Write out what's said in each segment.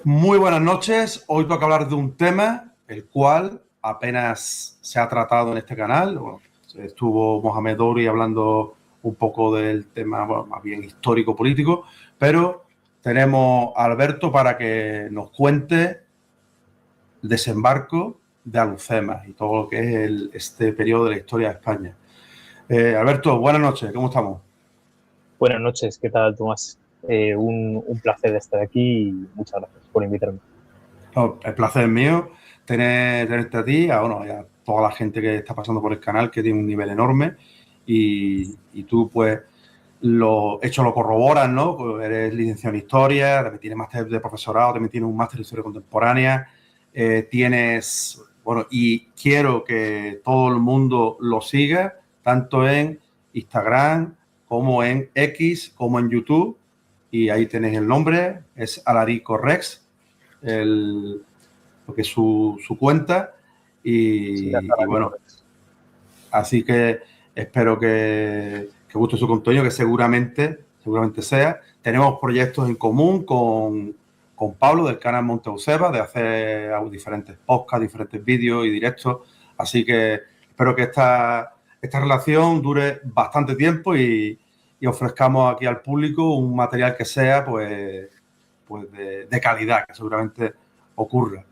Muy buenas noches. Hoy toca hablar de un tema el cual apenas se ha tratado en este canal. Bueno, estuvo Mohamed Douri hablando un poco del tema, bueno, más bien histórico-político, pero tenemos a Alberto para que nos cuente el desembarco de Alhucemas y todo lo que es este periodo de la historia de España. Alberto, buenas noches. ¿Cómo estamos? Buenas noches, ¿qué tal, Tomás? Un placer estar aquí y muchas gracias por invitarme. No, el placer es mío tenerte a ti, bueno, y a toda la gente que está pasando por el canal, que tiene un nivel enorme, y tú, pues, lo corroboras, ¿no? Pues eres licenciado en Historia, también tienes máster de profesorado, también tienes un máster de Historia Contemporánea, bueno, y quiero que todo el mundo lo siga, tanto en Instagram, como en X, como en YouTube, y ahí tenéis el nombre, es Alarico Rex, lo que es su cuenta. Sí, Y bueno, así que espero que guste su contenido, que seguramente sea. Tenemos proyectos en común con Pablo del canal Monte Eusebia, de hacer diferentes podcasts, diferentes vídeos y directos. Así que espero que esta relación dure bastante tiempo y ofrezcamos aquí al público un material que sea pues de calidad, que seguramente ocurra.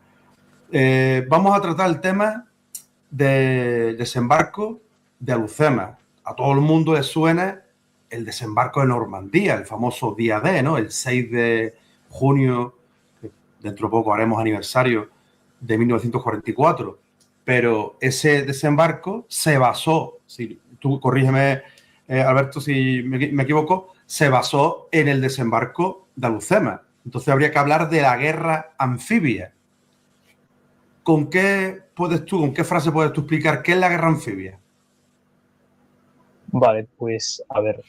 Vamos a tratar el tema del desembarco de Alhucemas. A todo el mundo le suena el desembarco de Normandía, el famoso día D, ¿no? El 6 de junio, que dentro de poco haremos aniversario de 1944. Pero ese desembarco se basó, si tú corrígeme, Alberto, si me equivoco, se basó en el desembarco de Alhucemas. Entonces habría que hablar de la guerra anfibia. ¿Con qué frase puedes tú explicar qué es la guerra anfibia? Vale, pues a ver.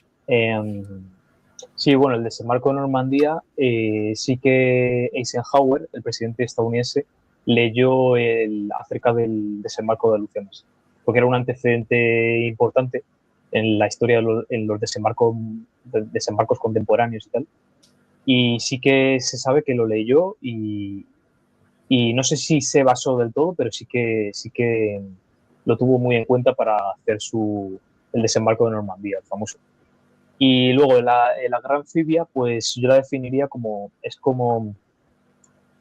Sí, bueno, el desembarco de Normandía, sí que Eisenhower, el presidente estadounidense, leyó acerca del desembarco de Alhucemas, porque era un antecedente importante en la historia en los desembarcos contemporáneos y tal. Y sí que se sabe que lo leyó y no sé si se basó del todo, pero sí que lo tuvo muy en cuenta para hacer el desembarco de Normandía, el famoso. Y luego la Gran Anfibia, pues yo la definiría es como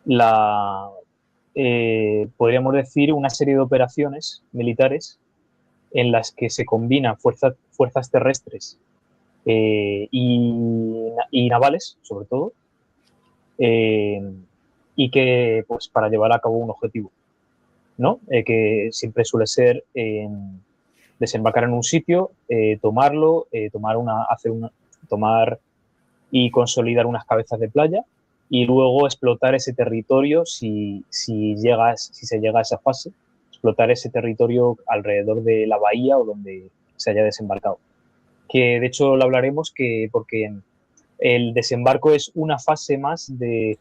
la, podríamos decir, una serie de operaciones militares en las que se combinan fuerzas terrestres y navales, sobre todo, eh, y que, pues, para llevar a cabo un objetivo, ¿no? Que siempre suele ser desembarcar en un sitio, tomarlo, tomar y consolidar unas cabezas de playa y luego explotar ese territorio si se llega a esa fase, explotar ese territorio alrededor de la bahía o donde se haya desembarcado. Que de hecho lo hablaremos porque el desembarco es una fase más de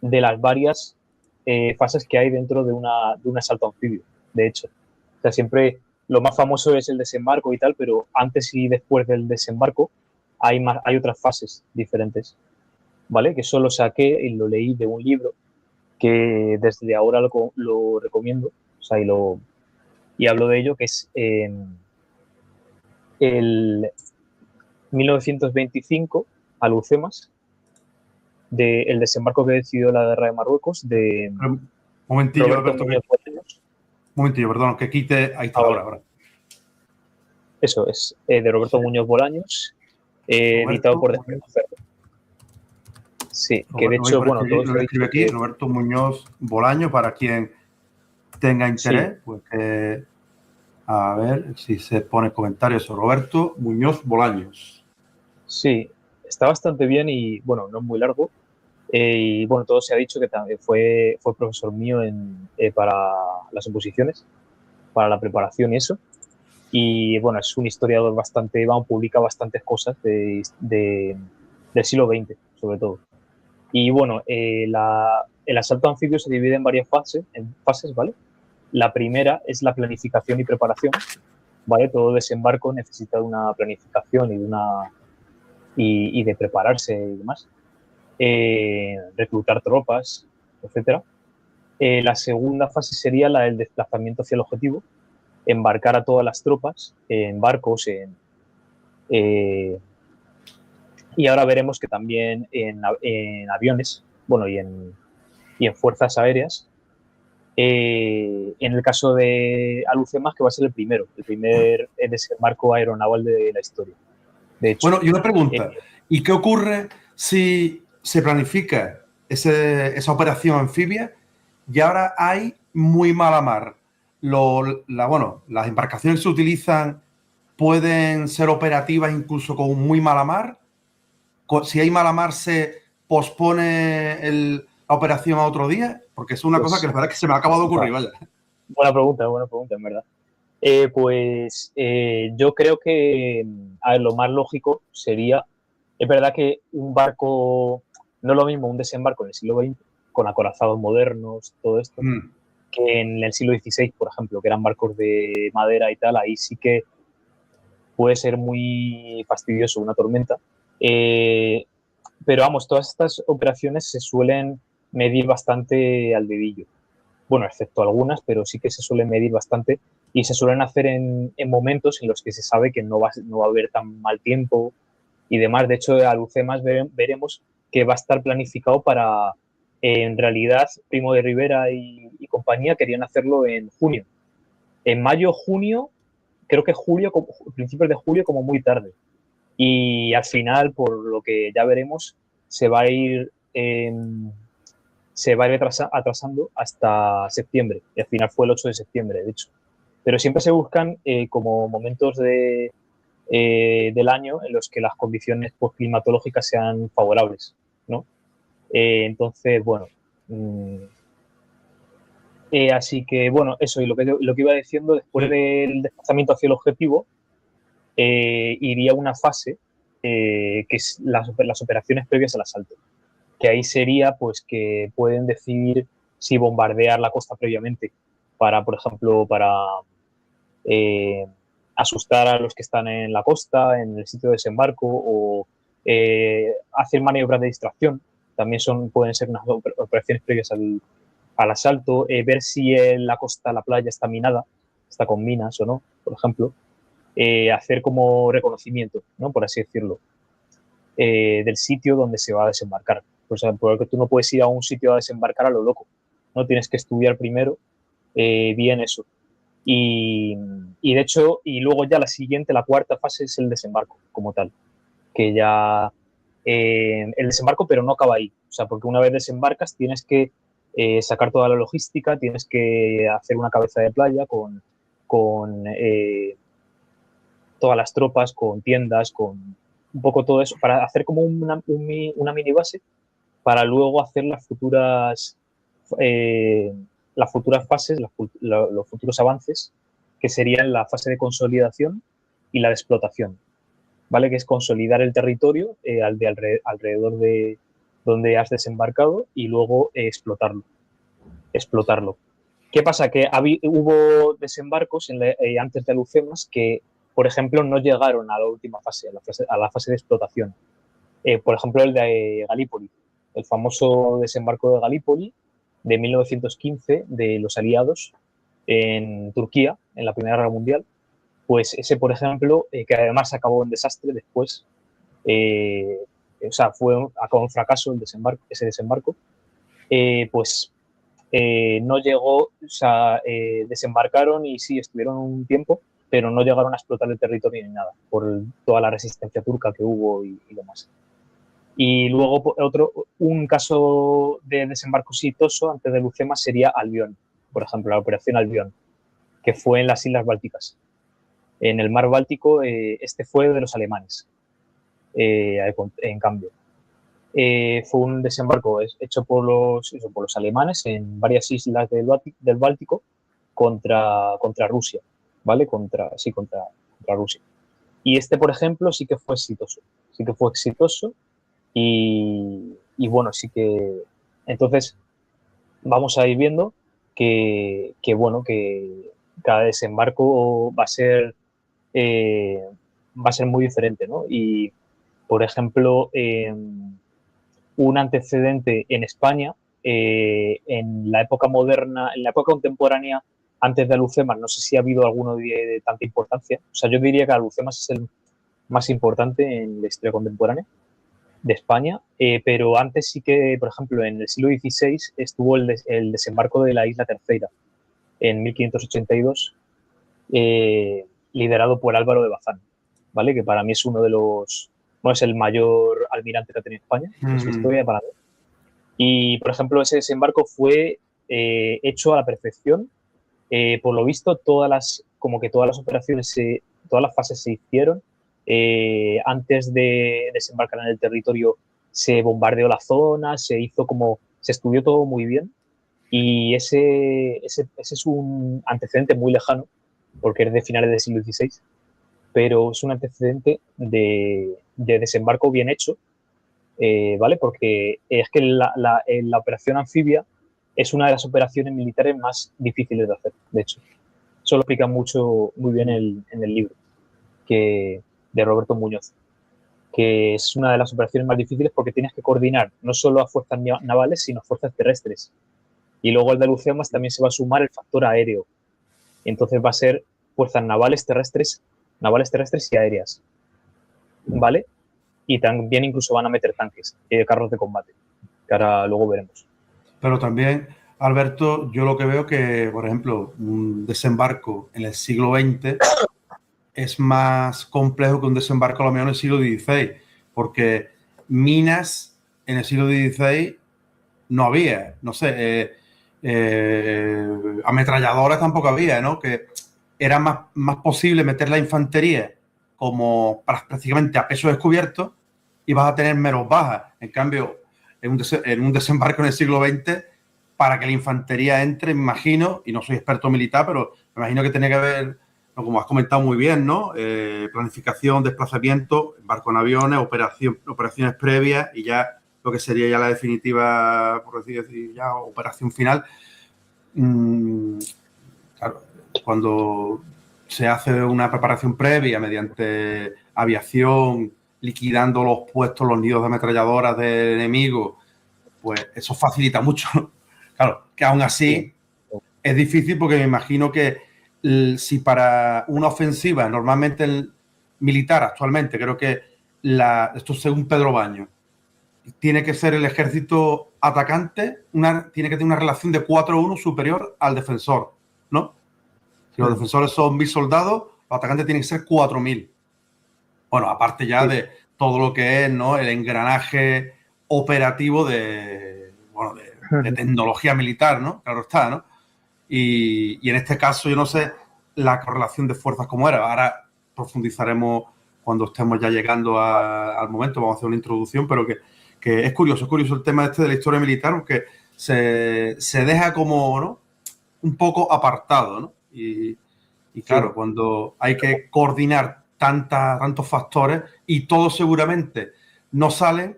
las varias fases que hay dentro de un asalto anfibio, de hecho. O sea, siempre lo más famoso es el desembarco y tal, pero antes y después del desembarco hay otras fases diferentes, ¿vale? Que solo saqué y lo leí de un libro que desde ahora lo recomiendo, o sea, y hablo de ello, que es el 1925, Alhucemas, el desembarco que decidió la guerra de Marruecos, de Un momentillo, Roberto Alberto, Muñoz Bolaños. un momentillo, perdón, que quite. Ahí está, Ahora, ahora. eso es, de Roberto Muñoz Bolaños, editado Roberto por Muñoz. Despega Ferro. Sí, que de hecho, bueno, todo Lo se ha escribe dicho aquí, que Roberto Muñoz Bolaño, para quien tenga sí, interés, pues a ver si se pone comentarios. Roberto Muñoz Bolaños. sí, está bastante bien y bueno, no es muy largo. Y bueno, todo se ha dicho que también fue profesor mío para las oposiciones, para la preparación y eso. Y bueno, es un historiador publica bastantes cosas del siglo XX, sobre todo. Y bueno, el asalto anfibio se divide en fases, ¿vale? La primera es la planificación y preparación, ¿vale? Todo desembarco necesita una planificación y de prepararse y demás. reclutar tropas, etcétera. La segunda fase sería la del desplazamiento hacia el objetivo, embarcar a todas las tropas en barcos, y ahora veremos que también en aviones, bueno, y en fuerzas aéreas. En el caso de Alucemas, que va a ser el primer desembarco aeronaval de la historia. De hecho, Bueno, y una pregunta, ¿y qué ocurre si se planifica esa operación anfibia y ahora hay muy mala mar? Bueno, las embarcaciones que se utilizan pueden ser operativas incluso con muy mala mar. Si hay mala mar, ¿se pospone la operación a otro día? Porque es una cosa que la verdad es que se me ha acabado de ocurrir, vaya. buena pregunta, en verdad. Yo creo que a ver, lo más lógico sería, es verdad que un barco, no es lo mismo un desembarco en el siglo XX, con acorazados modernos, todo esto, que en el siglo XVI, por ejemplo, que eran barcos de madera y tal, ahí sí que puede ser muy fastidioso una tormenta. Pero vamos, todas estas operaciones se suelen medir bastante al dedillo. Bueno, excepto algunas, pero sí que se suelen medir bastante y se suelen hacer en momentos en los que se sabe que no va a haber tan mal tiempo y demás. De hecho, a Lucemas veremos que va a estar planificado para, en realidad, Primo de Rivera y compañía querían hacerlo en junio. En mayo, junio, creo que julio, principios de julio como muy tarde. Y al final, por lo que ya veremos, se va a ir atrasando hasta septiembre. Y al final fue el 8 de septiembre, de hecho. Pero siempre se buscan como momentos del año en los que las condiciones climatológicas sean favorables, ¿no? Entonces, bueno. Así que, bueno, eso, y lo que iba diciendo, después del desplazamiento hacia el objetivo, iría una fase que es las operaciones previas al asalto, que ahí sería pues que pueden decidir si bombardear la costa previamente para, por ejemplo, para eh, asustar a los que están en la costa, en el sitio de desembarco, o hacer maniobras de distracción. También pueden ser unas operaciones previas al asalto, ver si la costa, la playa está minada, está con minas o no, por ejemplo. Hacer como reconocimiento, ¿no? Por así decirlo, del sitio donde se va a desembarcar. Pues, porque tú no puedes ir a un sitio a desembarcar a lo loco, ¿no? Tienes que estudiar primero bien eso. Y de hecho, y luego ya la siguiente, la cuarta fase es el desembarco como tal, que ya el desembarco, pero no acaba ahí. O sea, porque una vez desembarcas tienes que sacar toda la logística, tienes que hacer una cabeza de playa con todas las tropas, con tiendas, con un poco todo eso, para hacer como una mini base para luego hacer las futuras fases, los futuros avances, que serían la fase de consolidación y la de explotación, ¿vale? Que es consolidar el territorio alrededor de donde has desembarcado y luego explotarlo. ¿Qué pasa? Que hubo desembarcos antes de Alucemas que, por ejemplo, no llegaron a la última fase, a la fase de explotación. Por ejemplo, el de Galípoli, el famoso desembarco de Galípoli de 1915 de los aliados en Turquía, en la Primera Guerra Mundial. Pues ese, por ejemplo, que además acabó en desastre después, o sea, acabó en fracaso ese desembarco, pues no llegó, o sea, desembarcaron y sí, estuvieron un tiempo, pero no llegaron a explotar el territorio ni nada, por toda la resistencia turca que hubo y demás. Y luego un caso de desembarco exitoso antes de Lucema sería Albión, por ejemplo, la operación Albión, que fue en las Islas Bálticas. En el mar Báltico, este fue de los alemanes, en cambio. Fue un desembarco hecho por los alemanes en varias islas del Báltico contra Rusia, ¿vale? Contra Rusia. Y este, por ejemplo, sí que fue exitoso. Sí que fue exitoso y bueno, sí que... Entonces, vamos a ir viendo bueno, que cada desembarco va a ser muy diferente, ¿no? Y, por ejemplo, un antecedente en España, en la época moderna, en la época contemporánea, antes de Alhucemas, no sé si ha habido alguno de tanta importancia. O sea, yo diría que Alhucemas es el más importante en la historia contemporánea de España, pero antes sí que, por ejemplo, en el siglo XVI estuvo el desembarco de la Isla Terceira en 1582, liderado por Álvaro de Bazán, ¿vale? Que para mí es uno de los, no es el mayor almirante que ha tenido España en su historia para mí. Y, por ejemplo, ese desembarco fue hecho a la perfección. Por lo visto, como que todas las operaciones, todas las fases se hicieron. Antes de desembarcar en el territorio se bombardeó la zona, se estudió todo muy bien. Y ese es un antecedente muy lejano, porque es de finales del siglo XVI, pero es un antecedente de desembarco bien hecho, ¿vale? Porque es que la operación anfibia es una de las operaciones militares más difíciles de hacer, de hecho. Eso lo explica muy bien en el libro de Roberto Muñoz, que es una de las operaciones más difíciles porque tienes que coordinar no solo a fuerzas navales, sino a fuerzas terrestres. Y luego al de Alhucemas también se va a sumar el factor aéreo. Entonces va a ser fuerzas navales terrestres y aéreas, ¿vale? Y también incluso van a meter tanques, carros de combate, que ahora luego veremos. Pero también, Alberto, yo lo que veo que, por ejemplo, un desembarco en el siglo XX es más complejo que un desembarco a lo mejor en el siglo XVI, porque minas en el siglo XVI no había, no sé, ametralladoras tampoco había, ¿no? Que era más posible meter la infantería como prácticamente a peso descubierto y vas a tener menos bajas. En cambio, en un desembarco en el siglo XX, para que la infantería entre, me imagino, y no soy experto militar, pero me imagino que tiene que haber, como has comentado muy bien, ¿no? Planificación, desplazamiento, embarco en aviones, operaciones previas y ya lo que sería ya la definitiva, por decir, ya operación final. Claro, cuando se hace una preparación previa mediante aviación, liquidando los puestos, los nidos de ametralladoras del enemigo, pues eso facilita mucho. Claro, que aún así es difícil porque me imagino que si para una ofensiva, normalmente el militar actualmente, creo que esto según Pedro Baños, tiene que ser el ejército atacante, tiene que tener una relación de 4-1 superior al defensor, ¿no? Si los defensores son 1.000 soldados, los atacantes tienen que ser 4.000. Bueno, aparte ya de todo lo que es, ¿no? El engranaje operativo de tecnología militar, ¿no? Claro está, ¿no? Y en este caso, yo no sé la correlación de fuerzas como era. Ahora profundizaremos cuando estemos ya llegando al momento, vamos a hacer una introducción, pero que es curioso el tema este de la historia militar, porque se deja como, ¿no? Un poco apartado, ¿no? Y claro, cuando hay que coordinar tantos factores y todos seguramente no salen,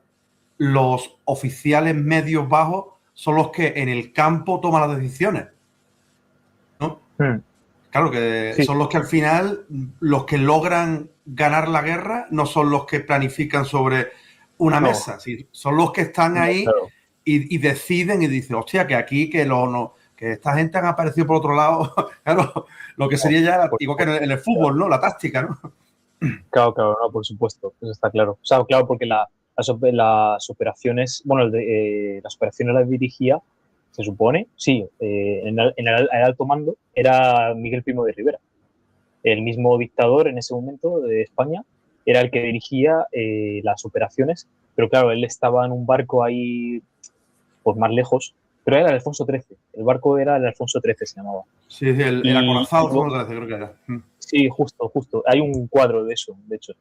los oficiales medios bajos son los que en el campo toman las decisiones, ¿no? Claro que son los que al final, los que logran ganar la guerra, no son los que planifican sobre una mesa, ¿sí? Son los que están ahí y deciden y dicen, hostia, que aquí, que esta gente han aparecido por otro lado, claro, lo que sería ya, igual que en el fútbol, ¿no? La táctica, ¿no? Claro, no, por supuesto, eso está claro. O sea, claro, porque las operaciones, bueno, las operaciones las dirigía, se supone, sí, en el alto mando era Miguel Primo de Rivera, el mismo dictador en ese momento de España, era el que dirigía las operaciones, pero claro, él estaba en un barco ahí, pues más lejos, pero era el Alfonso XIII, el barco era el Alfonso XIII, se llamaba. Sí, el acorazado Alfonso XIII, creo que era. Sí, justo, hay un cuadro de eso, de hecho.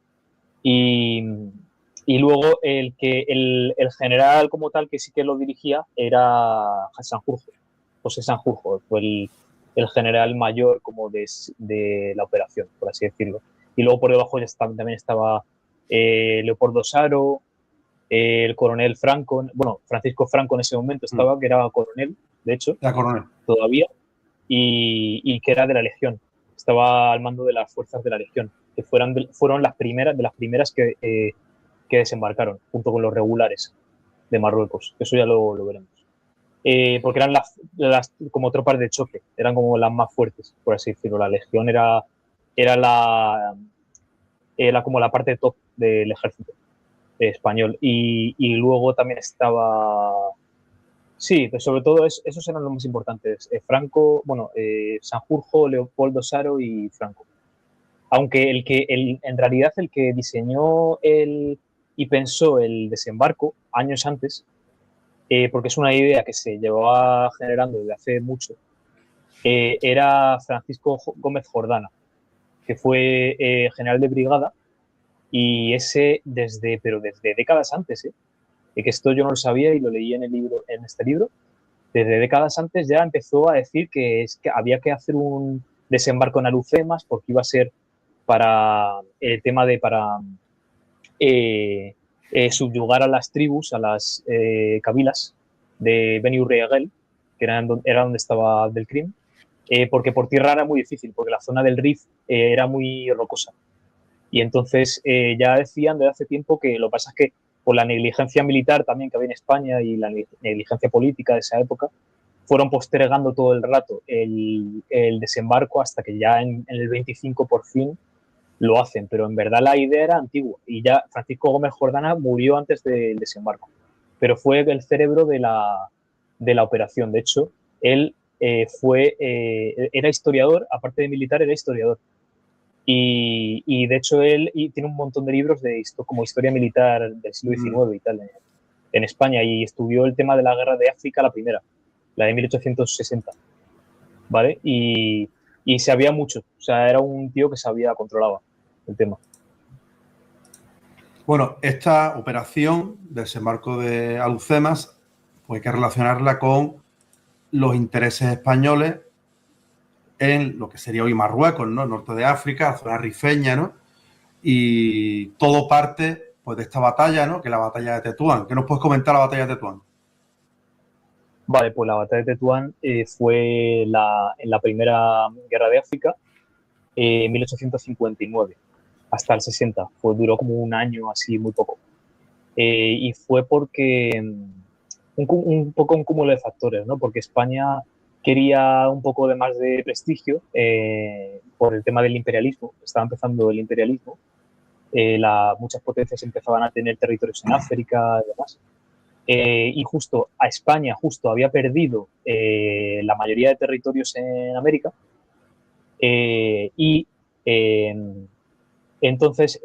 Y luego el general como tal que sí que lo dirigía era Sanjurjo, José Sanjurjo, fue el general mayor como de la operación, por así decirlo. Y luego por debajo también estaba Leopoldo Saro, el coronel Franco, bueno, Francisco Franco en ese momento estaba, que era coronel, de hecho, coronel. todavía, y que era de la Legión, estaba al mando de las fuerzas de la Legión, que fueron de las primeras que desembarcaron, junto con los regulares. de Marruecos. Eso ya lo veremos. Porque eran las como tropas de choque, eran como las más fuertes, por así decirlo. La legión era como la parte top del ejército español. Y luego también estaba... Sí, pero sobre todo esos eran los más importantes. Franco, bueno, Sanjurjo, Leopoldo Saro y Franco. Aunque en realidad el que diseñó y pensó el desembarco años antes, porque es una idea que se llevaba generando desde hace mucho, era Francisco Gómez Jordana, que fue general de brigada, y ese pero desde décadas antes, y que esto yo no lo sabía y lo leí en este libro, desde décadas antes ya empezó a decir que había que hacer un desembarco en Alhucemas porque iba a ser para el tema de subyugar a las tribus, a las cabilas de Beni Urriagel, que era donde estaba Abdelkrim, porque por tierra era muy difícil, porque la zona del Rif era muy rocosa. Y entonces ya decían desde hace tiempo que lo que pasa es que por la negligencia militar también que había en España y la negligencia política de esa época, fueron postergando todo el rato el desembarco hasta que ya en el 25 por fin lo hacen, pero en verdad la idea era antigua y ya Francisco Gómez Jordana murió antes del desembarco, pero fue el cerebro de la operación. De hecho, él era historiador, aparte de militar, era historiador. Y de hecho él tiene un montón de libros como historia militar del siglo XIX y tal en España, y estudió el tema de la guerra de África, la primera, la de 1860, ¿vale? Y sabía mucho, o sea, era un tío que controlaba el tema. Bueno, esta operación del desembarco de Alhucemas, pues hay que relacionarla con los intereses españoles en lo que sería hoy Marruecos, ¿no? Norte de África, zona rifeña, ¿no? Y todo parte, pues, de esta batalla, ¿no? Que es la batalla de Tetuán. ¿Qué nos puedes comentar la batalla de Tetuán? Vale, pues la batalla de Tetuán fue en la primera guerra de África, en 1859 hasta el 60. Duró como un año, así, muy poco. Y fue porque un poco un cúmulo de factores, ¿no? Porque España quería un poco de más de prestigio por el tema del imperialismo. Estaba empezando el imperialismo. Muchas potencias empezaban a tener territorios en África y demás. Y justo a España había perdido la mayoría de territorios en América. Y entonces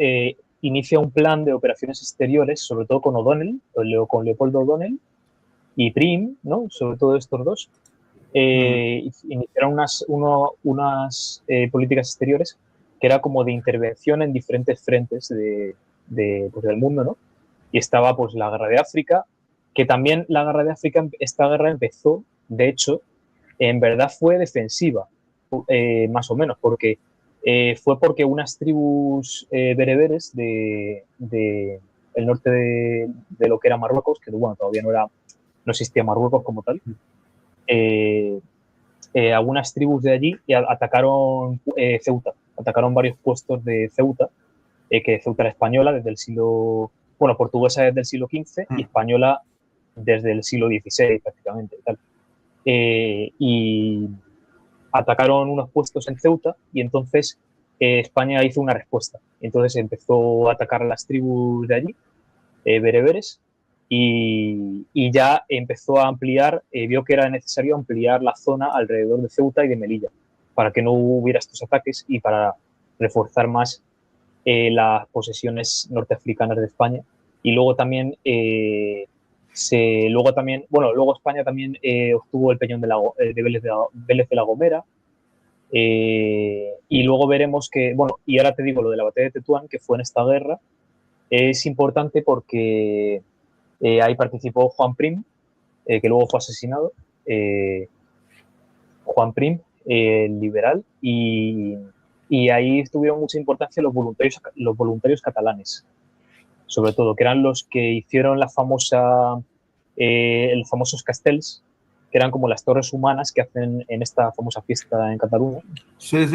inicia un plan de operaciones exteriores, sobre todo con O'Donnell, con Leopoldo O'Donnell y Prim, ¿no? Sobre todo estos dos. Iniciaron unas políticas exteriores que era como de intervención en diferentes frentes pues, del mundo, ¿no? Y estaba pues la guerra de África, que también la guerra de África, esta guerra empezó, de hecho, en verdad fue defensiva, más o menos, porque fue porque unas tribus bereberes del norte de lo que era Marruecos, que bueno, todavía no existía Marruecos como tal, algunas tribus de allí atacaron Ceuta, atacaron varios puestos de Ceuta, que Ceuta era española desde el siglo, bueno, portuguesa desde el siglo XV y española desde el siglo XVI prácticamente. Y atacaron unos puestos en Ceuta y entonces España hizo una respuesta. Entonces empezó a atacar a las tribus de allí, bereberes, y ya empezó a ampliar, vio que era necesario ampliar la zona alrededor de Ceuta y de Melilla para que no hubiera estos ataques y para reforzar más las posesiones norteafricanas de España. Y luego también, luego España también obtuvo el peñón de Vélez de la Gomera. Y luego veremos que, bueno, y ahora te digo lo de la batalla de Tetuán, que fue en esta guerra, es importante porque ahí participó Juan Prim, que luego fue asesinado, Juan Prim, el liberal, y ahí tuvieron mucha importancia los voluntarios catalanes, sobre todo, que eran los que hicieron los famosos castells, que eran como las torres humanas que hacen en esta famosa fiesta en Cataluña. Sí.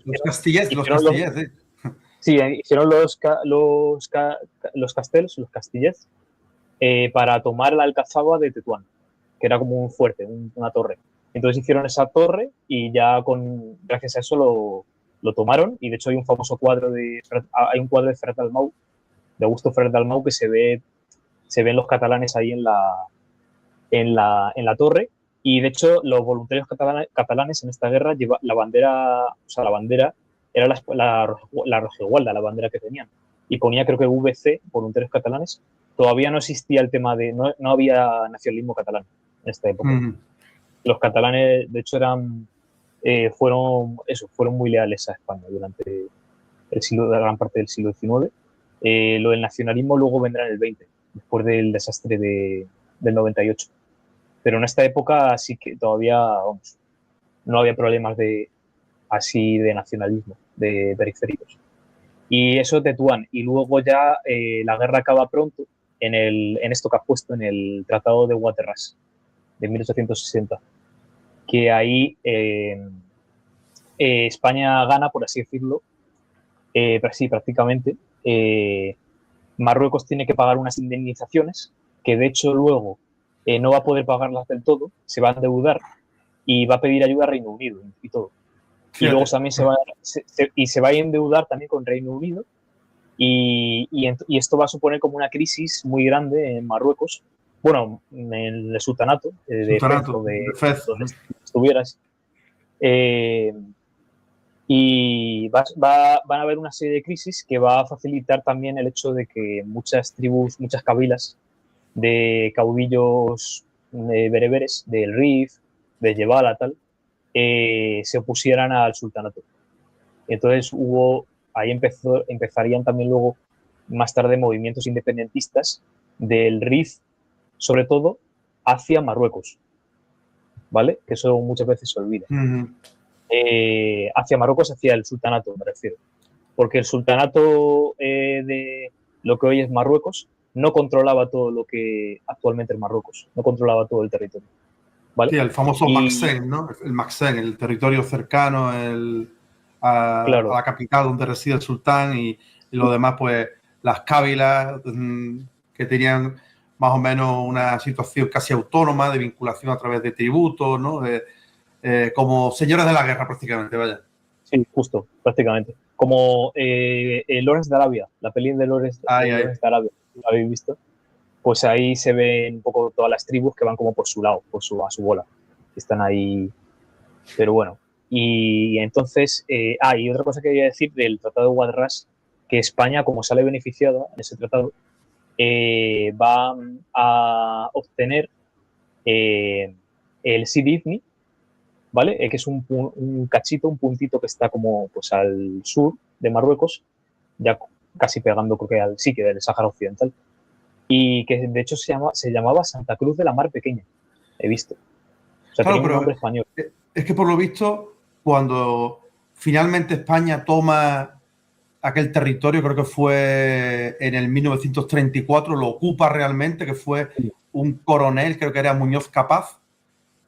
Los castillets. Sí, hicieron los castells, los castillets, para tomar la alcazaba de Tetuán, que era como un fuerte, una torre. Entonces hicieron esa torre y ya gracias a eso lo tomaron, y de hecho hay un famoso cuadro hay un cuadro de Ferrer Dalmau, de Augusto Ferrer Dalmau, que se ven los catalanes ahí en la torre, y de hecho los voluntarios catalanes en esta guerra la bandera era la rojigualda, la bandera que tenían, y ponía creo que VC, voluntarios catalanes. Todavía no existía el tema no había nacionalismo catalán en esta época. Los catalanes, de hecho, fueron muy leales a España durante gran parte del siglo XIX. Lo del nacionalismo luego vendrá en el XX, después del desastre del 98. Pero en esta época sí que todavía, vamos, no había problemas así de nacionalismo, de periféricos. Y eso Tetuán. Y luego ya la guerra acaba pronto en esto que has puesto, en el Tratado de Waterras de 1860, que ahí España gana, por así decirlo, sí, prácticamente. Marruecos tiene que pagar unas indemnizaciones que de hecho luego no va a poder pagarlas del todo, se va a endeudar y va a pedir ayuda a Reino Unido y todo. Fíjate. Y luego también se va a endeudar también con Reino Unido, y esto va a suponer como una crisis muy grande en Marruecos, bueno, en el sultanato de Fez, donde estuvieras. Y van a haber una serie de crisis que va a facilitar también el hecho de que muchas tribus, muchas cabilas de caudillos bereberes, del Rif, de Yebala, tal, se opusieran al sultanato. Entonces ahí empezarían también luego, más tarde, movimientos independentistas del Rif, sobre todo hacia Marruecos, ¿vale? Que eso muchas veces se olvida. Hacia Marruecos, hacia el sultanato, me refiero. Porque el sultanato de lo que hoy es Marruecos no controlaba todo lo que actualmente es Marruecos, no controlaba todo el territorio, ¿vale? Sí, el famoso Maxen, ¿no? El Maxen, el territorio cercano a la capital donde reside el sultán, y lo demás, pues las cábilas que tenían más o menos una situación casi autónoma de vinculación a través de tributos, ¿no? Como señores de la guerra prácticamente, vaya. Sí, justo, prácticamente. Como Lawrence de Arabia, la peli de Lawrence de Arabia, ¿lo habéis visto? Pues ahí se ven un poco todas las tribus que van como por su lado, a su bola. Están ahí, pero bueno. Y entonces, y otra cosa que quería decir del Tratado de Guadras, que España, como sale beneficiada en ese tratado, va a obtener el Sidi Ifni, ¿vale? Que es un cachito, un puntito que está como pues al sur de Marruecos, ya casi pegando, creo que al que del Sáhara Occidental, y que de hecho se llamaba Santa Cruz de la Mar Pequeña, he visto. O sea, claro, tenía un nombre español. Es que por lo visto, cuando finalmente España toma aquel territorio, creo que fue en el 1934, lo ocupa realmente, que fue un coronel, creo que era Muñoz Capaz,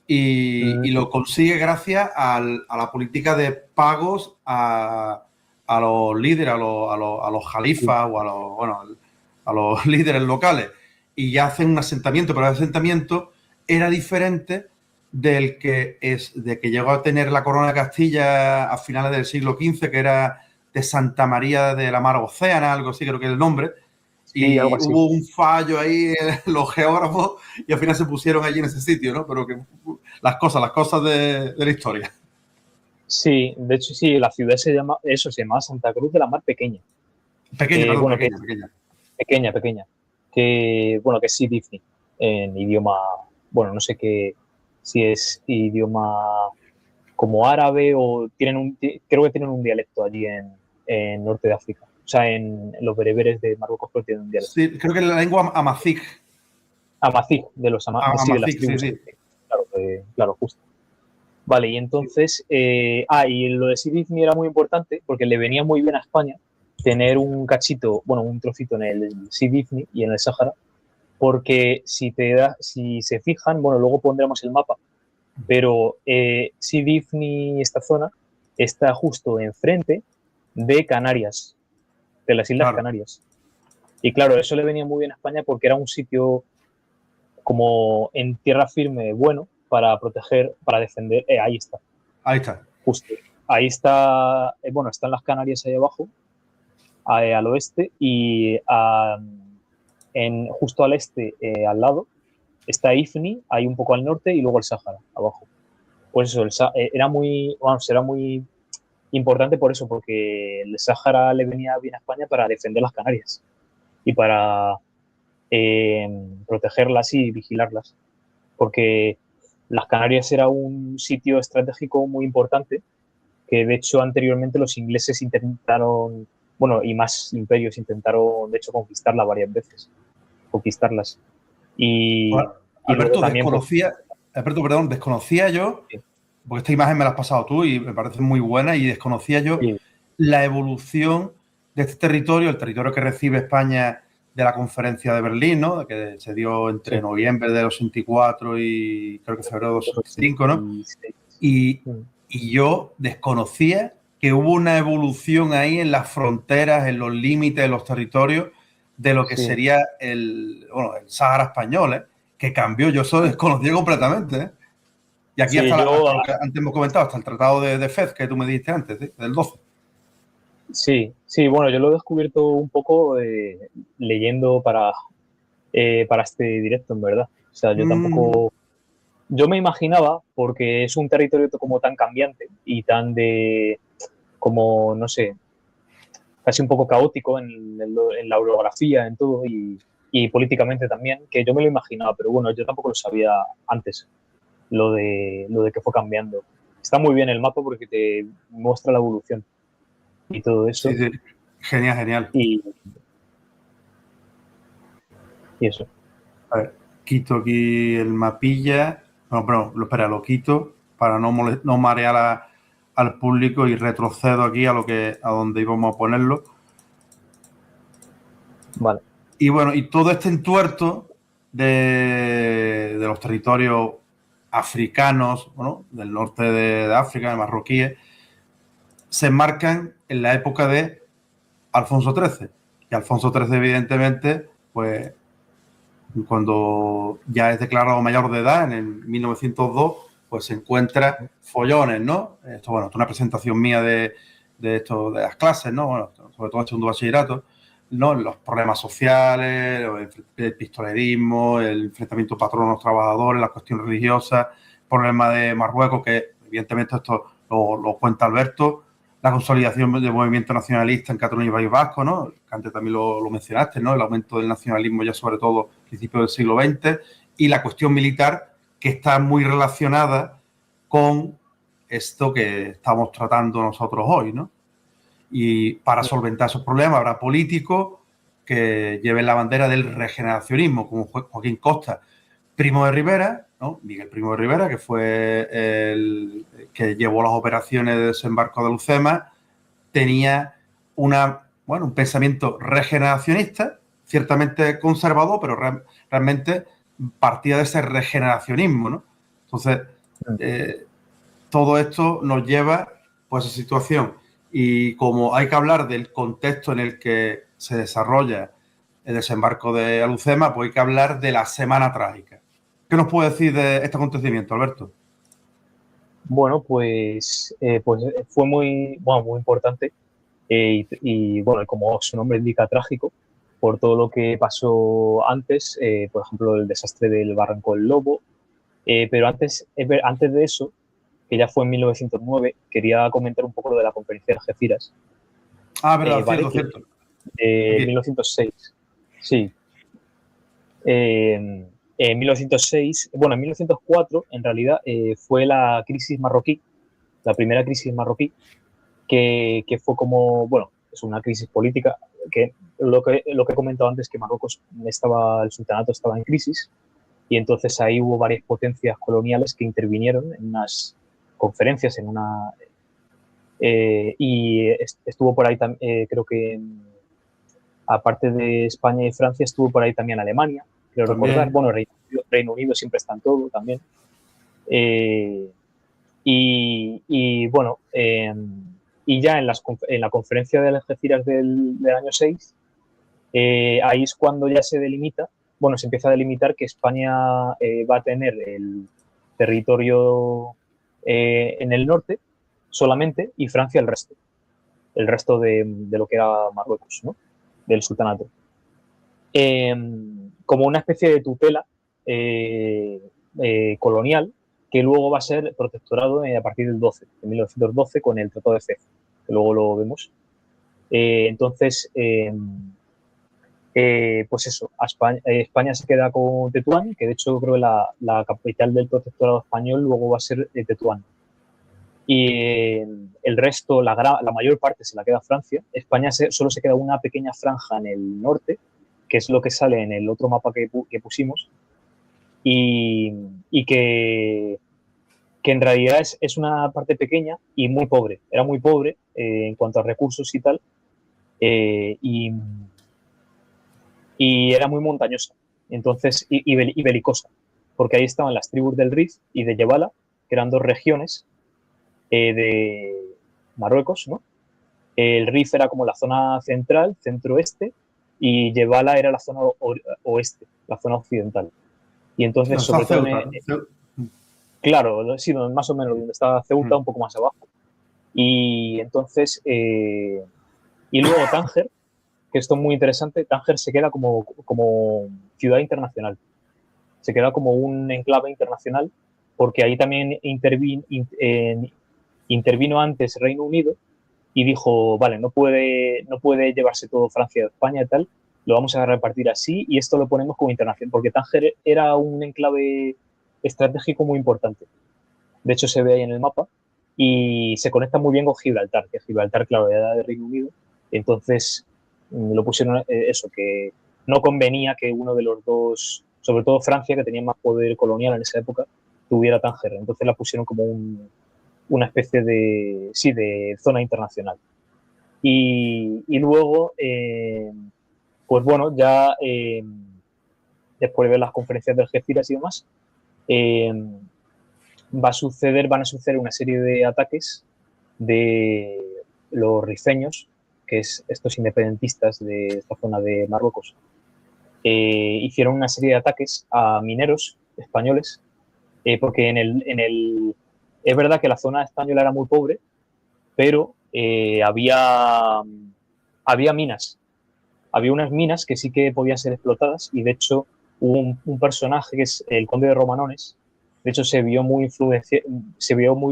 y lo consigue gracias a la política de pagos a los líderes, a los jalifas o a los líderes locales, y ya hacen un asentamiento, pero el asentamiento era diferente de que llegó a tener la corona de Castilla a finales del siglo XV, que era de Santa María de la Mar Océana, algo así creo que es el nombre. Sí, y hubo un fallo ahí en los geógrafos y al final se pusieron allí en ese sitio, ¿no? Pero que las cosas de la historia. Sí, de hecho sí, la ciudad se llama Santa Cruz de la Mar Pequeña. Pequeña. Que es Sidi Ifni en idioma, bueno, no sé qué, si es idioma como árabe o creo que tienen un dialecto allí en Norte de África. O sea, en los bereberes de Marruecos creo que tienen un dialecto. Sí, creo que es la lengua amazigh. Amazigh, de las tribus. Sí. Claro, justo. Vale, y entonces, y lo de Sidi Ifni era muy importante porque le venía muy bien a España tener un cachito, bueno, un trocito en el Sidi Ifni y en el Sáhara, porque si se fijan, bueno, luego pondremos el mapa, pero Sidi Ifni, esta zona, está justo enfrente de Canarias, de las Islas Canarias. Y claro, eso le venía muy bien a España porque era un sitio como en tierra firme bueno para proteger, para defender. Ahí está, Ahí está. justo. Ahí está, bueno, están las Canarias ahí abajo, al oeste, y justo al este, al lado, está Ifni, ahí un poco al norte, y luego el Sáhara, abajo. Pues eso, era muy importante por eso, porque el Sáhara le venía bien a España para defender las Canarias y para protegerlas y vigilarlas, porque las Canarias era un sitio estratégico muy importante, que de hecho anteriormente los ingleses intentaron, bueno, y más imperios intentaron de hecho conquistarla varias veces, conquistarlas. Y, y luego Alberto, también, pues, desconocía yo, sí, porque esta imagen me la has pasado tú y me parece muy buena, y desconocía yo sí, la evolución de este territorio, el territorio que recibe España de la conferencia de Berlín, ¿no? Que se dio entre sí, noviembre del 84 y creo que febrero del 85, ¿no? 86. Y, y yo desconocía que hubo una evolución ahí en las fronteras, en los límites de los territorios de lo que Sí, sería bueno, el Sáhara español, ¿eh? Que cambió. Yo eso desconocía completamente, ¿eh? Y aquí sí, hasta lo que antes hemos comentado, hasta el tratado de Fez que tú me dijiste antes, ¿sí? Del 12. sí, sí, bueno, yo lo he descubierto un poco leyendo para este directo, en verdad. O sea, yo Mm, tampoco, yo me imaginaba, porque es un territorio como tan cambiante y tan como, no sé, casi un poco caótico en la orografía, en todo, y políticamente también, que yo me lo imaginaba, pero bueno, yo tampoco lo sabía antes, lo de que fue cambiando. Está muy bien el mapa porque te muestra la evolución y todo sí, eso, sí. Genial, genial. y, y eso. A ver, quito aquí el mapilla. No, pero espera, lo quito para no marear al público y retrocedo aquí a donde íbamos a ponerlo. Vale. Y bueno, y todo este entuerto de los territorios africanos, bueno, del norte de África, de marroquíes, se enmarcan en la época de Alfonso XIII. Y Alfonso XIII, evidentemente, pues cuando ya es declarado mayor de edad, en el 1902, pues se encuentra follones, ¿no? Bueno, esto es una presentación mía de las clases, ¿no? Bueno, sobre todo el segundo bachillerato, ¿no? Los problemas sociales, el pistolerismo, el enfrentamiento patronos-trabajadores, la cuestión religiosa, el problema de Marruecos, que evidentemente esto lo cuenta Alberto, la consolidación del movimiento nacionalista en Cataluña y País Vasco, ¿no? Que antes también lo mencionaste, ¿no? El aumento del nacionalismo ya sobre todo a principios del siglo XX, y la cuestión militar, que está muy relacionada con esto que estamos tratando nosotros hoy, ¿no? Y para solventar esos problemas habrá políticos que lleven la bandera del regeneracionismo, como Joaquín Costa, Primo de Rivera, ¿no? Miguel Primo de Rivera, que fue el que llevó las operaciones de desembarco de Lucema, tenía un pensamiento regeneracionista, ciertamente conservador, pero realmente partía de ese regeneracionismo, ¿no? Entonces, eh, todo esto nos lleva pues, a esa situación. Y como hay que hablar del contexto en el que se desarrolla el desembarco de Alucema, pues hay que hablar de la Semana Trágica. ¿Qué nos puede decir de este acontecimiento, Alberto? Bueno, pues fue muy importante, bueno, como su nombre indica, trágico, por todo lo que pasó antes, por ejemplo, el desastre del Barranco del Lobo. Pero antes de eso, que ya fue en 1909, quería comentar un poco lo de la conferencia de Algeciras, Ah, verdad, ¿vale? cierto, Que cierto. Aquí. 1906, sí. En 1906, bueno, en 1904, en realidad, fue la crisis marroquí, la primera crisis marroquí, que fue como, bueno, es una crisis política, que lo que he comentado antes, que Marruecos el sultanato estaba en crisis, y entonces ahí hubo varias potencias coloniales que intervinieron en unas conferencias, y estuvo por ahí, creo que aparte de España y Francia, estuvo por ahí también Alemania, quiero recordar, También. bueno, Reino Unido siempre está en todo también. Eh, y bueno, y ya en la conferencia de Algeciras del año 6, Ahí es cuando ya se delimita, bueno, se empieza a delimitar que España va a tener el territorio en el norte solamente y Francia el resto de lo que era Marruecos, ¿no? Del sultanato. Como una especie de tutela colonial que luego va a ser protectorado a partir del 12, de 1912 con el Tratado de Fez, que luego lo vemos. Entonces, pues eso, España se queda con Tetuán, que de hecho creo que la capital del protectorado español luego va a ser Tetuán. Y el resto, la mayor parte se la queda Francia. España solo se queda una pequeña franja en el norte, que es lo que sale en el otro mapa que pusimos, y que en realidad es una parte pequeña y muy pobre. Era muy pobre en cuanto a recursos y tal, y era muy montañosa, entonces, y belicosa, porque ahí estaban las tribus del Rif y de Yebala, que eran dos regiones de Marruecos, ¿no? El Rif era como la zona central, centro-oeste, y Yebala era la zona oeste, la zona occidental. Y entonces, sobre todo, Ceuta, ¿no? claro, sí, más o menos donde estaba Ceuta, un poco más abajo. Y entonces, y luego Tánger, que esto es muy interesante, Tánger se queda como ciudad internacional, se queda como un enclave internacional, porque ahí también intervino antes Reino Unido y dijo, vale, no puede llevarse todo Francia de España y tal, lo vamos a repartir así y esto lo ponemos como internacional, porque Tánger era un enclave estratégico muy importante. De hecho, se ve ahí en el mapa y se conecta muy bien con Gibraltar, que Gibraltar, claro, era de Reino Unido. Entonces, lo pusieron eso, que no convenía que uno de los dos, sobre todo Francia, que tenía más poder colonial en esa época, tuviera Tánger. Entonces la pusieron como una especie de, sí, de zona internacional. Y luego, pues bueno, ya después de ver las conferencias de Algeciras y demás, eh, van a suceder una serie de ataques de los rifeños, que es estos independentistas de esta zona de Marruecos. Hicieron una serie de ataques a mineros españoles, porque es verdad que la zona española era muy pobre, pero había minas. Había unas minas que sí que podían ser explotadas y de hecho hubo un personaje que es el conde de Romanones. De hecho se vio muy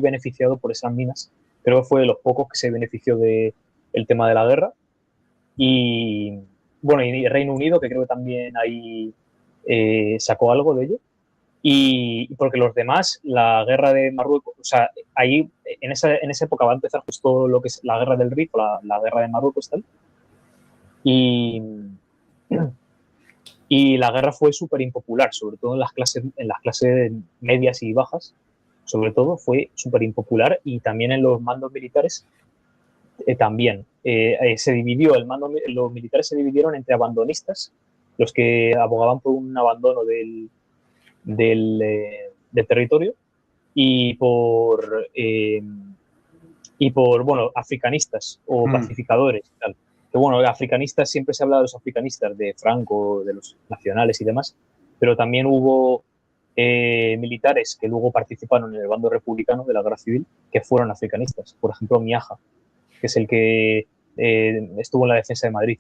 beneficiado por esas minas. Creo que fue de los pocos que se benefició del tema de la guerra. Y bueno, y Reino Unido, que creo que también ahí sacó algo de ello. Y porque los demás, la guerra de Marruecos, o sea, ahí en esa época va a empezar justo lo que es la guerra del Rif, la guerra de Marruecos, tal. Y, y la guerra fue súper impopular, sobre todo en las clases medias y bajas, sobre todo fue súper impopular y también en los mandos militares también. Se dividió, los militares se dividieron entre abandonistas, los que abogaban por un abandono del territorio, y por bueno, africanistas o pacificadores y tal. Que bueno, africanistas, siempre se habla de los africanistas, de Franco, de los nacionales y demás, pero también hubo militares que luego participaron en el bando republicano de la guerra civil que fueron africanistas. Por ejemplo, Miaja, que es el que estuvo en la defensa de Madrid,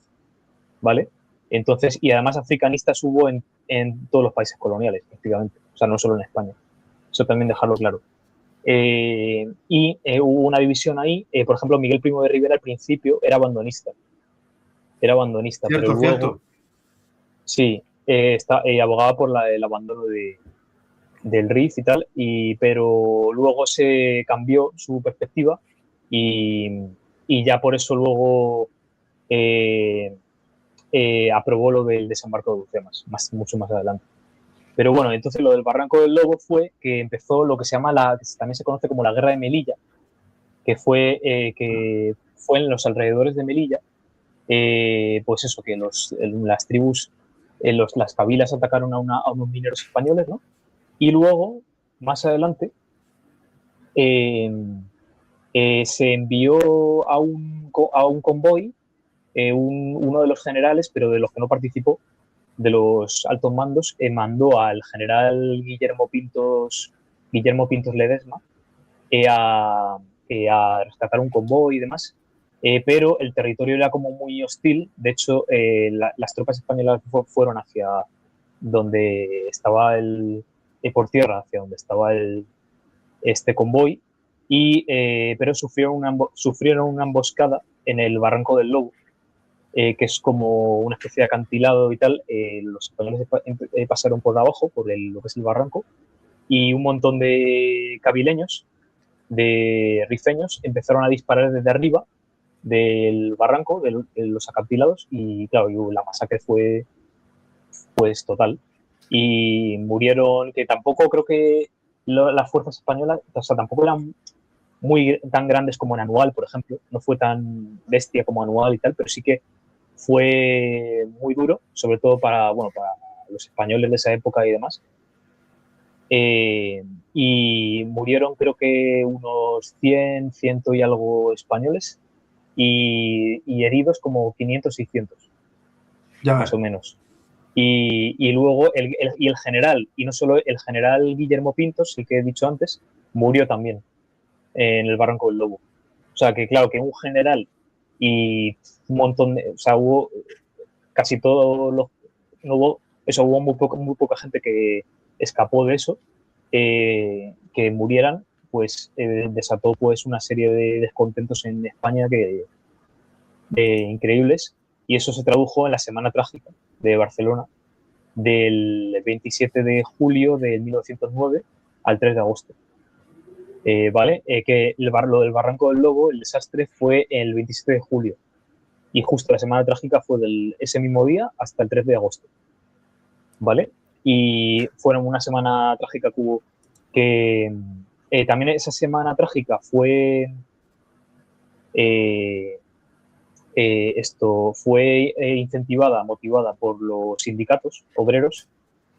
¿vale? Entonces, y además africanistas hubo en todos los países coloniales, prácticamente, o sea, no solo en España. Eso también dejarlo claro. Hubo una división ahí. Por ejemplo, Miguel Primo de Rivera al principio era abandonista, pero Cierto, luego cierto. sí, abogaba por el abandono del RIF y tal, pero luego se cambió su perspectiva y, ya por eso luego aprobó lo del desembarco de Alhucemas, mucho más adelante. Pero bueno, entonces lo del Barranco del Lobo fue que empezó lo que se llama que también se conoce como la Guerra de Melilla, que fue en los alrededores de Melilla, pues eso, que las tribus, las cabilas atacaron a unos mineros españoles, ¿no? Y luego, más adelante, se envió a un convoy uno de los generales, pero de los que no participó, de los altos mandos, mandó al general Guillermo Pintos Ledesma a rescatar un convoy y demás, pero el territorio era como muy hostil. De hecho, las tropas españolas fueron hacia donde estaba por tierra, hacia donde estaba este convoy, pero sufrieron una emboscada en el Barranco del Lobo, que es como una especie de acantilado y tal. Los españoles pasaron por abajo, por lo que es el barranco, y un montón de cabileños, de rifeños, empezaron a disparar desde arriba del barranco, de los acantilados, y claro, la masacre fue pues total. Y murieron, que tampoco creo que las fuerzas españolas, o sea, tampoco eran tan grandes como en Anual, por ejemplo, no fue tan bestia como Anual y tal, pero sí que fue muy duro, sobre todo para los españoles de esa época y demás. Y murieron creo que unos 100 y algo españoles, y heridos como 500, 600, Ya más ves. o menos. Y luego el general, y no solo el general Guillermo Pintos, el que he dicho antes, murió también en el Barranco del Lobo. O sea, que claro, que un general y un montón de... O sea, hubo casi todos los... No hubo, eso, hubo muy poca gente que escapó de eso, que murieran, pues desató pues una serie de descontentos en España increíbles, y eso se tradujo en la Semana Trágica de Barcelona, del 27 de julio de 1909 al 3 de agosto. ¿Vale? Que lo del Barranco del Lobo, el desastre, fue el 27 de julio, y justo la Semana Trágica fue ese mismo día hasta el 3 de agosto. ¿Vale? Y fueron una semana trágica que hubo, que también esa Semana Trágica fue eh, incentivada, motivada por los sindicatos obreros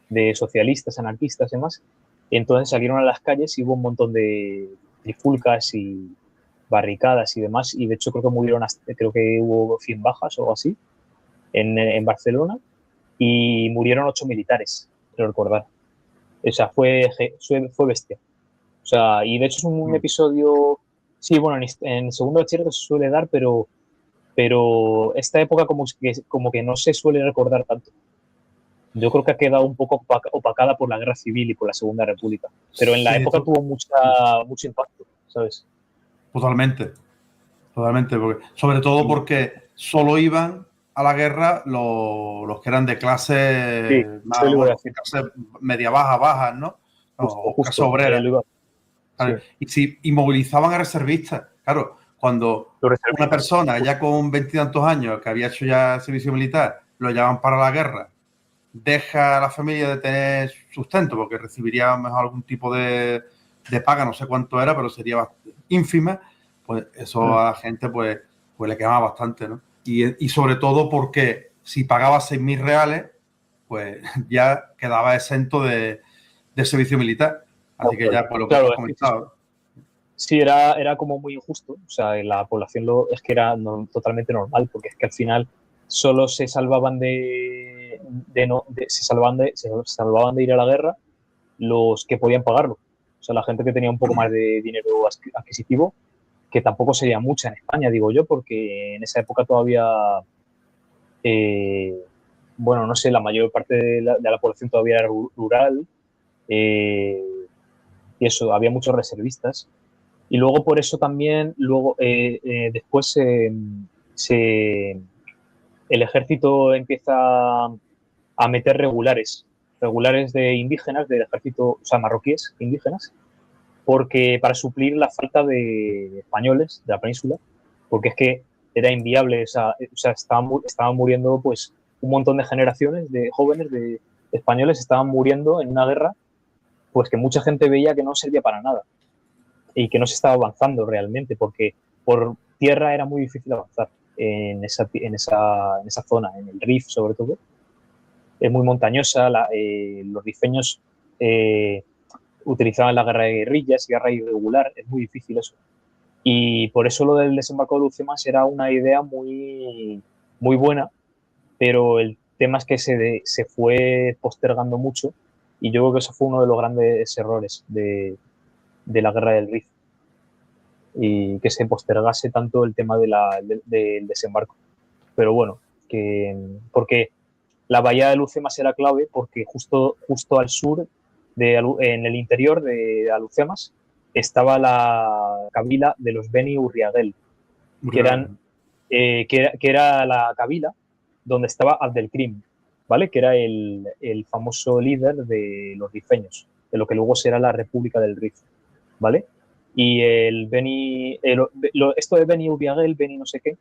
de socialistas, anarquistas y demás. Entonces salieron a las calles y hubo un montón de trifulcas y barricadas y demás, y de hecho creo que hubo 100 bajas o algo así en Barcelona, y murieron 8 militares, quiero recordar. O sea, fue bestia. O sea, y de hecho es un episodio, sí, bueno, en segundo bachillerato se suele dar, pero esta época como que no se suele recordar tanto. Yo creo que ha quedado un poco opacada por la Guerra Civil y por la Segunda República, pero en la Sí, época tuvo mucho impacto, ¿sabes? totalmente. Totalmente. Sobre todo Y, porque solo iban a la guerra los que eran de sí, clase, eso más, lo iba a bueno, decir. clase media baja, bajas, ¿no? O clase Justo, obrera. sí. Y movilizaban a reservistas. Claro, cuando Los una reservistas, persona justo. ya con 20 y tantos años que había hecho ya servicio militar, lo llaman para la guerra, deja a la familia de tener sustento porque recibiría mejor algún tipo de paga, no sé cuánto era, pero sería ínfima, pues eso a la gente pues le quemaba bastante, ¿no? Y sobre todo porque si pagaba 6.000 reales, pues ya quedaba exento de servicio militar. Así que ya, por lo que tú Claro, has es que es comentado. sí, era como muy injusto. O sea, en la población es que era totalmente normal, porque es que al final solo se salvaban se salvaban de ir a la guerra los que podían pagarlo. O sea, la gente que tenía un poco más de dinero adquisitivo, que tampoco sería mucha en España, digo yo, porque en esa época todavía, eh, bueno, no sé, la mayor parte de la población todavía era rural, eh, y eso, había muchos reservistas. Y luego por eso también, después el ejército empieza a meter regulares de indígenas, del ejército, o sea, marroquíes indígenas, porque para suplir la falta de españoles de la península, porque es que era inviable, o sea estaban muriendo pues un montón de generaciones de jóvenes de españoles, estaban muriendo en una guerra pues que mucha gente veía que no servía para nada y que no se estaba avanzando realmente, porque por tierra era muy difícil avanzar en esa zona, en el Rif sobre todo. Es muy montañosa, los rifeños utilizaban la guerra de guerrillas, guerra irregular, es muy difícil eso. Y por eso lo del desembarco de Lucemas era una idea muy, muy buena, pero el tema es que se fue postergando mucho y yo creo que eso fue uno de los grandes errores de la guerra del Rif y que se postergase tanto el tema del desembarco. Pero bueno, porque la bahía de Alhucemas era clave porque justo al sur, en el interior de Alhucemas, estaba la cabila de los Beni Urriagel, que, eran, que era la cabila donde estaba Abdelkrim, ¿vale? Que era el famoso líder de los rifeños, de lo que luego será la República del Rif, ¿vale? Y esto de Beni Urriagel, Beni no sé qué,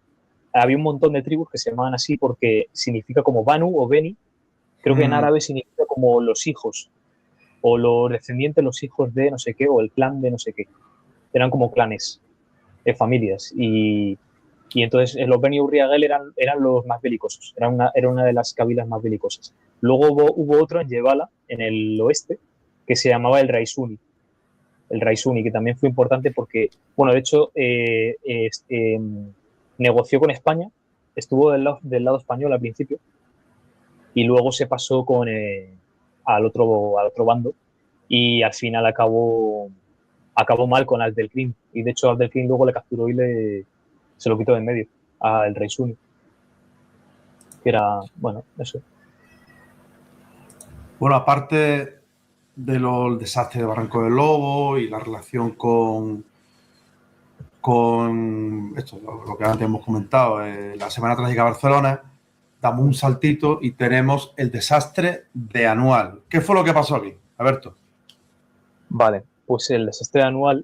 había un montón de tribus que se llamaban así porque significa como Banu o Beni, creo que en árabe significa como los hijos, o los descendientes, los hijos de no sé qué, o el clan de no sé qué. Eran como clanes, familias. Y entonces los Beni Urriagel eran los más belicosos, era una de las cabilas más belicosas. Luego hubo otro en Yebala, en el oeste, que se llamaba el Raisuni, que también fue importante porque, bueno, de hecho, negoció con España, estuvo del lado español al principio, y luego se pasó al otro bando, y al final acabó mal con Abdelkrim, y de hecho Abdelkrim luego le capturó y se lo quitó de en medio al rey Suni, que era, bueno, eso. Bueno, aparte de los desastres de Barranco del Lobo y la relación con esto, lo que antes hemos comentado, la Semana Trágica de Barcelona, damos un saltito y tenemos el desastre de Anual. ¿Qué fue lo que pasó aquí, Alberto? Vale, pues el desastre anual,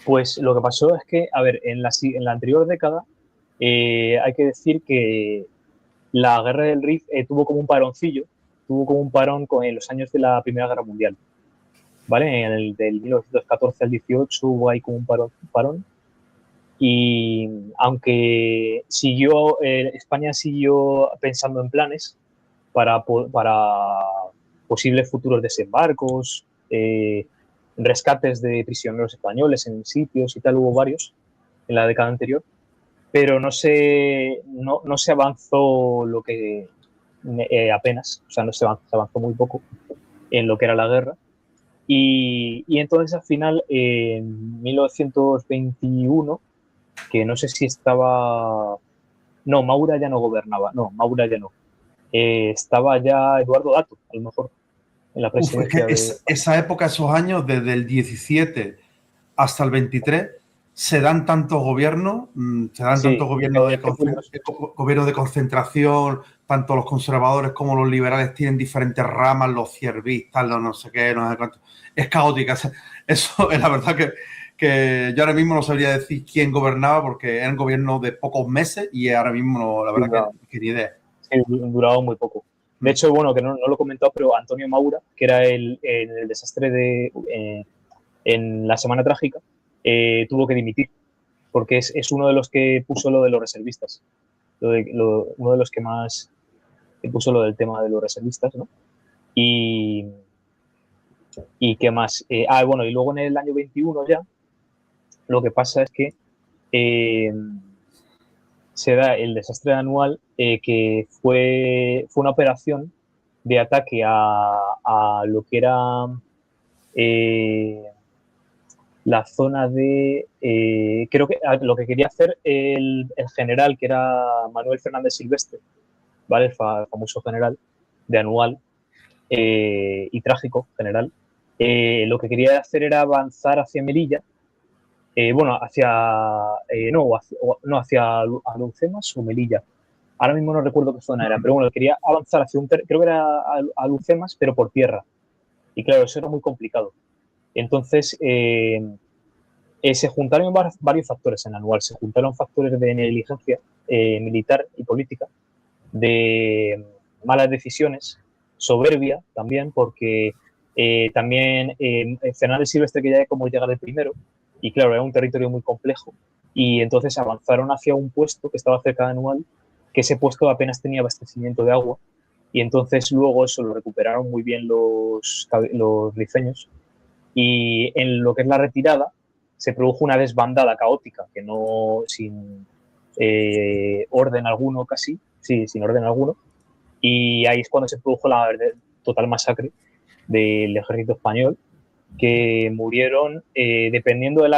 pues lo que pasó es que, a ver, en la anterior década, hay que decir que la guerra del Rif tuvo como un paroncillo, tuvo como un parón en los años de la Primera Guerra Mundial, ¿vale? En el del 1914 al 18 hubo ahí como un parón, y aunque España siguió pensando en planes para posibles futuros desembarcos, rescates de prisioneros españoles en sitios y tal, hubo varios en la década anterior, pero no se avanzó lo que apenas, o sea, no se avanzó muy poco en lo que era la guerra. Y entonces al final, en 1921, que no sé si estaba... No, Maura ya no gobernaba, no, Maura ya no. Estaba ya Eduardo Dato, a lo mejor, en la Es que presidencia de... esa época, esos años, desde el 17 hasta el 23, se dan tantos gobiernos, Sí, gobiernos de concentración, tanto los conservadores como los liberales tienen diferentes ramas, los ciervistas, los no sé qué, no sé cuánto. Es caótica. Eso es la verdad que yo ahora mismo no sabría decir quién gobernaba porque eran gobiernos de pocos meses y ahora mismo la verdad que ni idea. Sí, duraba muy poco. De hecho, bueno, que no lo he comentado, pero Antonio Maura, que era el desastre en la Semana Trágica, tuvo que dimitir, porque es uno de los que puso lo de los reservistas, uno de los que más puso lo del tema de los reservistas, ¿no? Y qué más. Bueno, y luego en el año 21 ya, lo que pasa es que eh, se da el desastre anual, que fue una operación de ataque a lo que era eh, la zona de... creo que lo que quería hacer el general, que era Manuel Fernández Silvestre, ¿vale? El famoso general de Anual, y trágico general, lo que quería hacer era avanzar hacia Melilla, bueno, hacia Alhucemas o Melilla. Ahora mismo no recuerdo qué zona era, pero bueno, quería avanzar hacia creo que era Alhucemas, pero por tierra. Y claro, eso era muy complicado. Entonces, se juntaron varios factores en Anual. Se juntaron factores de negligencia militar y política, de malas decisiones, soberbia también, porque también Fernández Silvestre quería como llegar el primero, y claro, era un territorio muy complejo, y entonces avanzaron hacia un puesto que estaba cerca de Anual, que ese puesto apenas tenía abastecimiento de agua, y entonces luego eso lo recuperaron muy bien los rifeños, y en lo que es la retirada se produjo una desbandada caótica, que no, orden alguno casi, sí, sin orden alguno, y ahí es cuando se produjo la total masacre del ejército español, que murieron, dependiendo de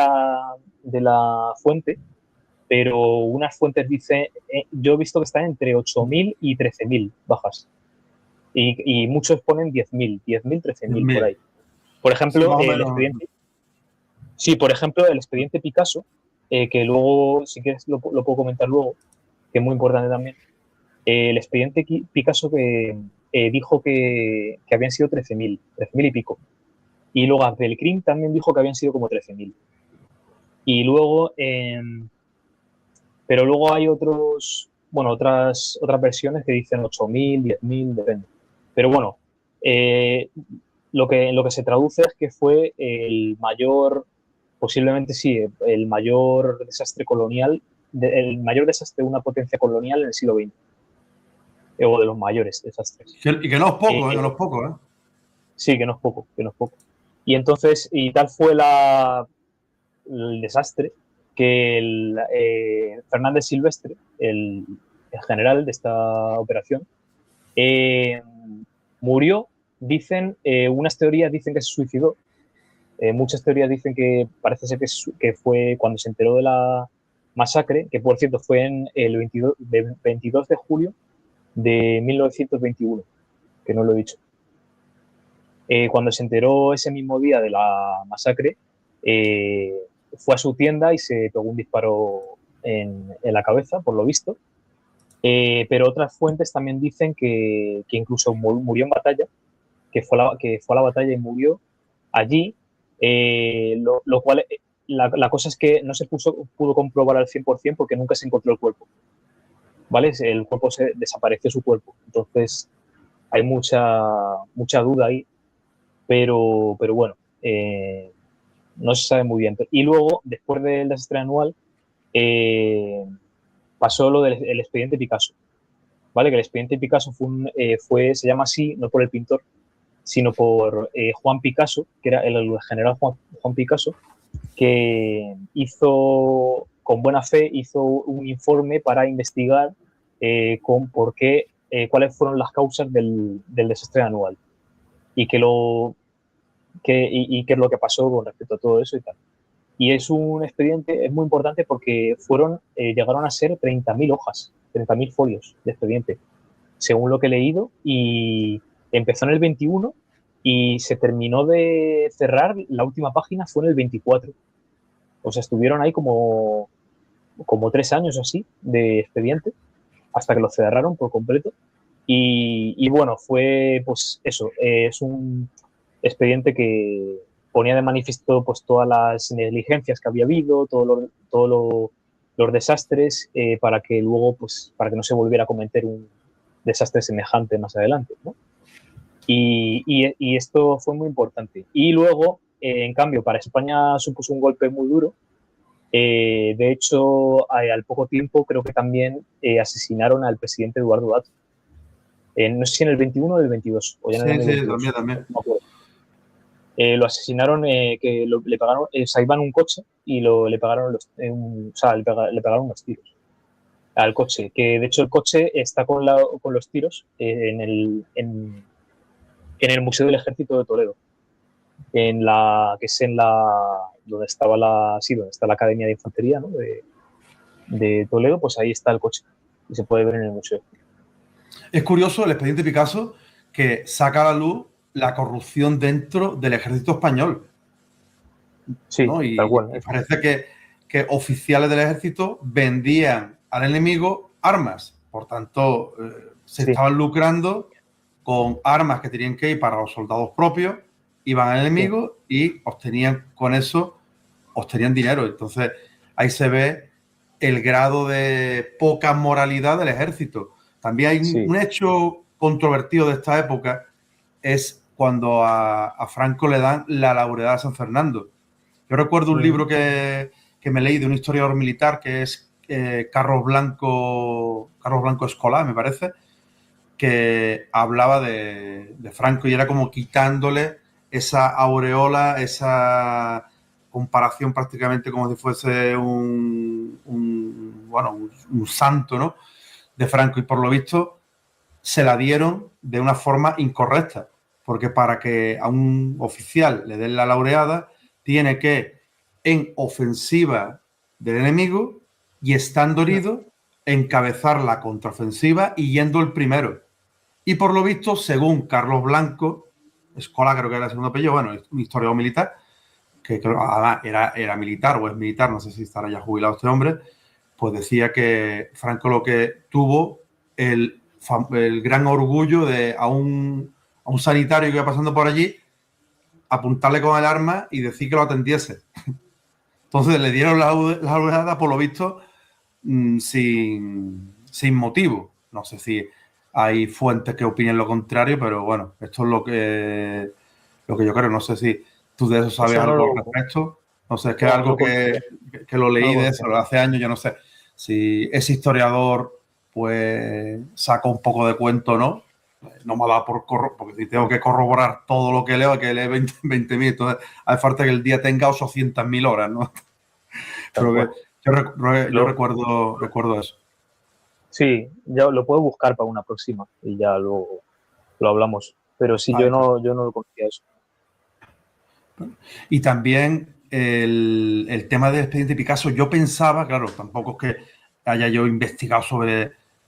la fuente, pero unas fuentes dicen, yo he visto que están entre 8.000 y 13.000 bajas, y muchos ponen 10.000, 13.000 por ahí. Por Sí, ejemplo, más o el menos. expediente, sí, por ejemplo, el expediente Picasso, que luego, si quieres, lo puedo comentar luego, que es muy importante también. El expediente Picasso que dijo que habían sido 13.000 y pico. Y luego Abdelkrim también dijo que habían sido como 13.000. Y luego, pero luego hay otras versiones que dicen 8.000, 10.000, depende. Pero bueno, lo que se traduce es que fue el mayor, posiblemente sí, el mayor desastre colonial, el mayor desastre de una potencia colonial en el siglo XX, o de los mayores desastres. Y que no es poco, que no es poco. Sí, que no es poco, que no es poco. Y entonces, y tal fue el desastre que Fernández Silvestre, el general de esta operación, murió. Dicen, unas teorías dicen que se suicidó, muchas teorías dicen que parece ser que fue cuando se enteró de la masacre, que por cierto fue en el 22 de julio de 1921, que no lo he dicho. Cuando se enteró ese mismo día de la masacre, fue a su tienda y se pegó un disparo en la cabeza, por lo visto. Pero otras fuentes también dicen que incluso murió en batalla, que fue a la batalla y murió allí, lo cual, la cosa es que no se pudo comprobar al 100% porque nunca se encontró el cuerpo, ¿vale? El cuerpo desapareció su cuerpo, entonces hay mucha duda ahí, pero bueno, no se sabe muy bien. Y luego, después del desastre anual, pasó lo del expediente Picasso, ¿vale? Que el expediente Picasso se llama así, no por el pintor, sino por Juan Picasso, que era el general Juan Picasso, que con buena fe, hizo un informe para investigar por qué, cuáles fueron las causas del desastre anual y qué es lo que pasó con respecto a todo eso y tal. Y es un expediente, es muy importante porque llegaron a ser 30.000 hojas, 30.000 folios de expediente, según lo que he leído, y empezó en el 21 y se terminó de cerrar, la última página fue en el 24. O sea, estuvieron ahí como 3 años o así de expediente, hasta que lo cerraron por completo. Y bueno, fue pues eso, es un expediente que ponía de manifiesto pues todas las negligencias que había habido, los desastres, para que luego, pues, para que no se volviera a cometer un desastre semejante más adelante, ¿no? Y esto fue muy importante. Y luego, en cambio, para España supuso un golpe muy duro. De hecho, al poco tiempo creo que también asesinaron al presidente Eduardo Dato. No sé si en el 21 o el 22, o ya en el Sí, año sí, 22, también. no me acuerdo. Lo asesinaron, le pagaron, o sea, iba en un coche y le pagaron le pegaron unos tiros al coche, que de hecho el coche está con los tiros en el Museo del Ejército de Toledo, que es donde estaba donde está la Academia de Infantería, ¿no? de Toledo, pues ahí está el coche y se puede ver en el museo. Es curioso el expediente Picasso que saca a la luz la corrupción dentro del ejército español, Sí, ¿no? tal cual. Y parece que oficiales del ejército vendían al enemigo armas. Por tanto, se estaban lucrando con armas que tenían que ir para los soldados propios, iban al enemigo y obtenían dinero. Entonces, ahí se ve el grado de poca moralidad del ejército. También hay un hecho controvertido de esta época, es cuando a Franco le dan la laureada de San Fernando. Yo recuerdo un libro que me leí de un historiador militar que es Carlos Blanco Escolá, me parece, que hablaba de Franco y era como quitándole esa aureola, esa comparación prácticamente como si fuese un un santo, ¿no?, de Franco, y por lo visto se la dieron de una forma incorrecta, porque para que a un oficial le den la laureada tiene que, en ofensiva del enemigo y estando herido, encabezar la contraofensiva y yendo el primero. Y por lo visto, según Carlos Blanco, Escola creo que era el segundo apellido, bueno, un historiador militar, que creo además era militar o es militar, no sé si estará ya jubilado este hombre, pues decía que Franco lo que tuvo el gran orgullo de a un sanitario que iba pasando por allí apuntarle con el arma y decir que lo atendiese. Entonces le dieron la laureada, por lo visto, sin motivo. No sé si hay fuentes que opinen lo contrario, pero bueno, esto es lo que yo creo. No sé si tú de eso sabes algo al respecto. No sé, es que es algo que lo leí de eso hace años, yo no sé si ese historiador pues saca un poco de cuento o no. No me da por porque si tengo que corroborar todo lo que leo, hay que leer 20.000. Entonces, hace falta que el día tenga 800.000 horas, ¿no? Pero que yo recuerdo eso. Sí, ya lo puedo buscar para una próxima y ya lo hablamos. Pero sí, yo no lo conocía eso. Y también el tema del expediente Picasso, yo pensaba, claro, tampoco es que haya yo investigado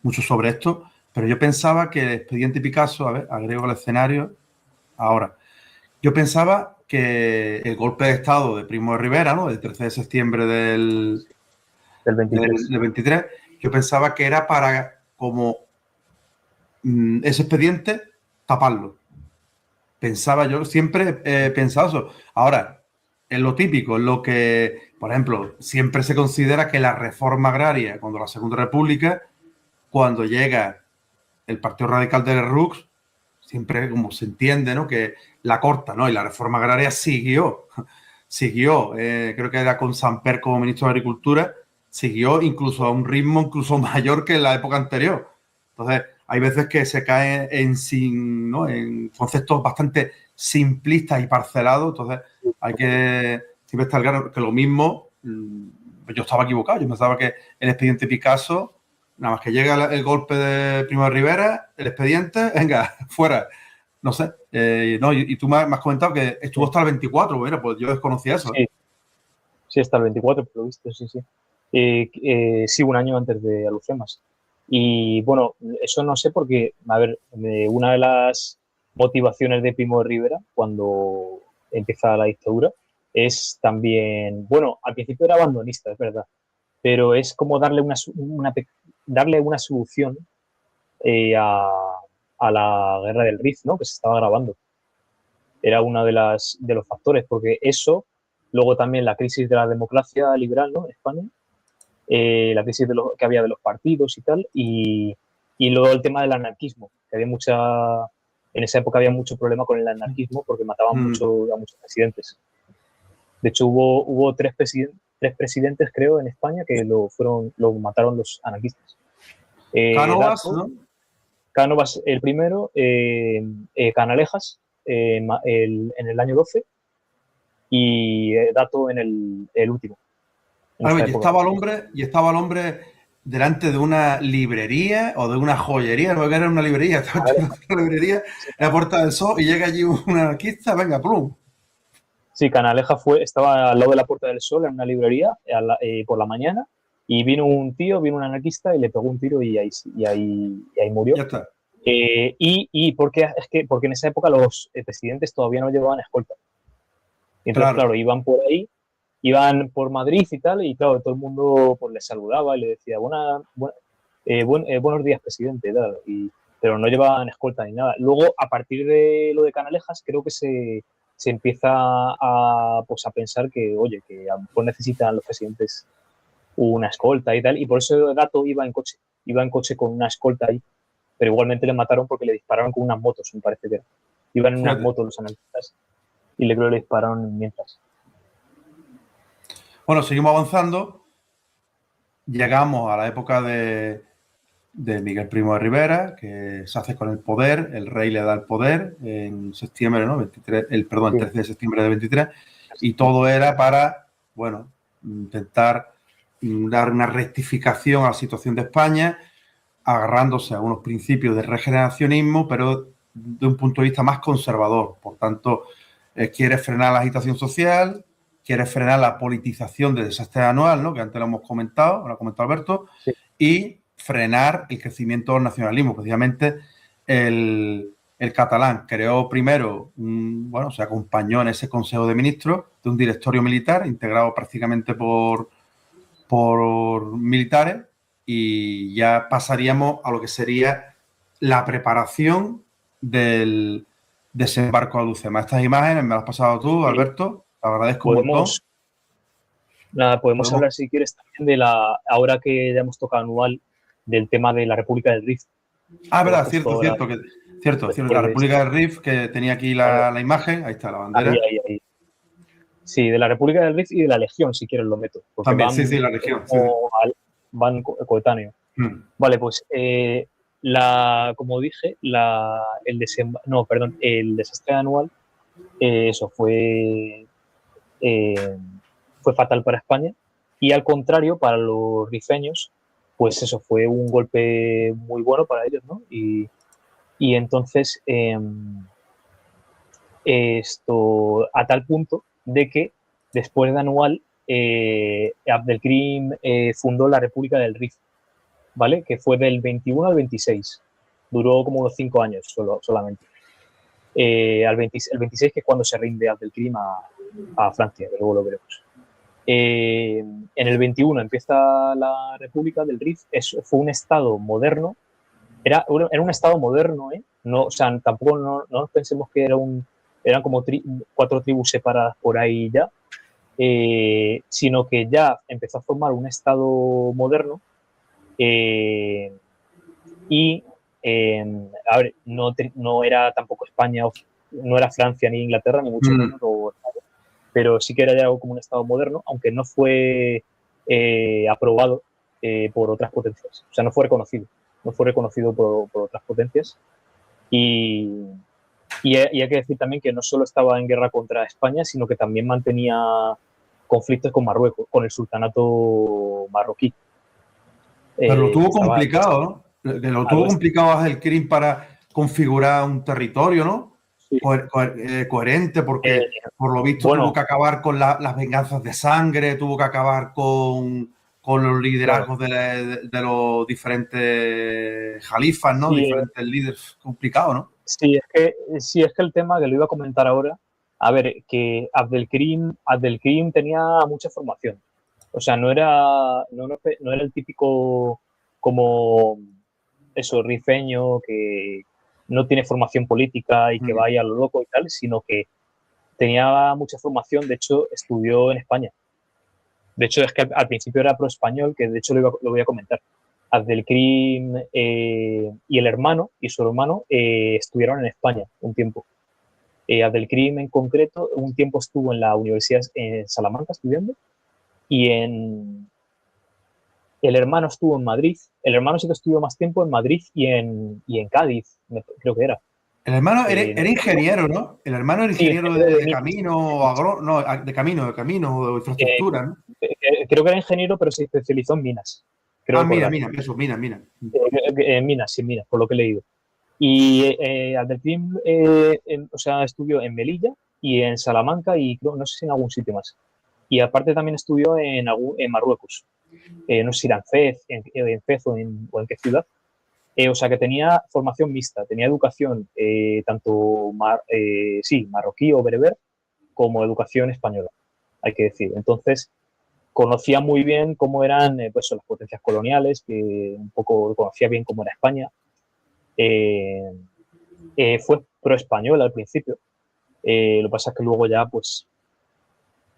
mucho sobre esto, pero yo pensaba que el expediente Picasso, a ver, agrego el escenario ahora, yo pensaba que el golpe de Estado de Primo de Rivera, ¿no?, del 13 de septiembre del 23, yo pensaba que era para, como ese expediente, taparlo. Pensaba, yo siempre he pensado eso. Ahora, es lo típico, es lo que, por ejemplo, siempre se considera que la reforma agraria, cuando la Segunda República, cuando llega el Partido Radical de Rux, siempre como se entiende, ¿no?, que la corta, ¿no?, y la reforma agraria siguió, creo que era con Samper como ministro de Agricultura, siguió incluso a un ritmo incluso mayor que en la época anterior. Entonces, hay veces que se cae en conceptos bastante simplistas y parcelados, entonces hay que siempre estar claro que lo mismo, yo estaba equivocado, yo pensaba que el expediente Picasso, nada más que llega el golpe de Primo de Rivera, el expediente, venga, fuera. No sé, no, y tú me has comentado que estuvo hasta el 24, bueno, pues yo desconocía eso. Sí, hasta el 24, por lo visto, sí. Sí, un año antes de Alhucemas. Y bueno, eso no sé porque, a ver, una de las motivaciones de Primo de Rivera cuando empieza la dictadura es también, bueno, al principio era abandonista, es verdad, pero es como darle una solución a la guerra del Rif, ¿no?, que se estaba grabando. Era uno de los factores, porque eso, luego también la crisis de la democracia liberal, ¿no?, en España, la crisis que había de los partidos y tal, y luego el tema del anarquismo, que en esa época había mucho problema con el anarquismo porque mataban a muchos presidentes. De hecho, hubo tres presidentes, creo, en España que lo mataron los anarquistas. Cánovas, ¿no? Cánovas el primero, Canalejas en el año 12 y Dato en el último. Y estaba el hombre delante de una librería o de una joyería, no, que era una librería, estaba en una librería en la Puerta del Sol y llega allí un anarquista, venga, plum. Sí, Canaleja estaba al lado de la Puerta del Sol en una librería por la mañana y vino un anarquista y le pegó un tiro y ahí murió. Ya está. Y porque en esa época los presidentes todavía no llevaban escolta. Entonces, claro, iban por ahí, iban por Madrid y tal, y claro, todo el mundo pues les saludaba y le decía buenos días, presidente, tal, pero no llevaban escolta ni nada. Luego, a partir de lo de Canalejas, creo que se empieza a pensar que, oye, que a lo mejor necesitan los presidentes una escolta y tal, y por eso Dato iba en coche con una escolta ahí, pero igualmente le mataron porque le dispararon con unas motos, me parece que era. Iban en unas motos los anarquistas y creo que le dispararon mientras. Bueno, seguimos avanzando. Llegamos a la época de Miguel Primo de Rivera, que se hace con el poder, el rey le da el poder en septiembre, ¿no? 13 de septiembre de 23, y todo era para, bueno, intentar dar una rectificación a la situación de España, agarrándose a unos principios de regeneracionismo, pero de un punto de vista más conservador. Por tanto, quiere frenar la agitación social, quiere frenar la politización del desastre anual, ¿no? Que antes lo hemos comentado, lo ha comentado Alberto, sí. Y frenar el crecimiento del nacionalismo. Precisamente el catalán creó primero, se acompañó en ese Consejo de Ministros de un directorio militar integrado prácticamente por militares, y ya pasaríamos a lo que sería la preparación del desembarco a Lucema. Estas imágenes me las has pasado tú, Alberto, te agradezco un montón. Podemos hablar, si quieres, también ahora que ya hemos tocado anual, del tema de la República del Rif. Verdad, cierto. La República del Rif, que tenía aquí la imagen, ahí está la bandera. Ahí. Sí, de la República del Rif y de la Legión, si quieres lo meto. Porque también, sí, la Legión. Van coetáneos. Vale, pues como dije, el desastre anual, eso fue fatal para España, y al contrario, para los rifeños, pues eso fue un golpe muy bueno para ellos, ¿no? Y entonces esto a tal punto de que después de Anual, Abdelkrim fundó la República del Rif, ¿vale? Que fue del 21 al 26. Duró como unos 5 años solamente. El 26, que es cuando se rinde Abdelkrim a Francia, que luego lo veremos. En el 21 empieza la República del Rif. Fue un estado moderno. Era un estado moderno, ¿eh? No, o sea, tampoco no pensemos que eran como 4 tribus separadas por ahí ya, sino que ya empezó a formar un estado moderno, y a ver, no era tampoco España, no era Francia ni Inglaterra, ni mucho menos, pero sí que era ya como un estado moderno, aunque no fue aprobado por otras potencias. O sea, no fue reconocido por otras potencias. Y hay que decir también que no solo estaba en guerra contra España, sino que también mantenía conflictos con Marruecos, con el sultanato marroquí. Pero lo tuvo complicado, ¿no? Lo tuvo complicado Abdelkrim para configurar un territorio, ¿no? Sí. Coherente, porque por lo visto tuvo que acabar con las venganzas de sangre, tuvo que acabar con los liderazgos de los diferentes jalifas, ¿no? Sí, diferentes líderes. Complicado, ¿no? Sí, es que el tema que lo iba a comentar ahora, a ver, que Abdelkrim tenía mucha formación. O sea, no era el típico como eso, rifeño, que no tiene formación política y que vaya a lo loco y tal, sino que tenía mucha formación. De hecho, estudió en España. De hecho, es que al principio era pro-español, que de hecho lo voy a comentar. Abdelkrim y el hermano y su hermano estuvieron en España un tiempo. Abdelkrim en concreto un tiempo estuvo en la universidad en Salamanca estudiando, y el hermano estuvo en Madrid. El hermano sí que estuvo más tiempo en Madrid y en Cádiz, creo que era. El hermano era ingeniero, ¿no? El hermano era ingeniero de camino, de camino o de infraestructura, ¿no? Creo que era ingeniero, pero se especializó en minas. Mina. En minas, por lo que he leído. Y Abdelkrim, estudió en Melilla y en Salamanca y no sé si en algún sitio más. Y aparte también estudió en Marruecos. No sé si era en Fez o en qué ciudad. O sea que tenía formación mixta, tenía educación tanto marroquí o bereber, como educación española, hay que decir. Entonces, conocía muy bien cómo eran las potencias coloniales, que un poco conocía bien cómo era España. Fue pro-español al principio. Lo que pasa es que luego ya pues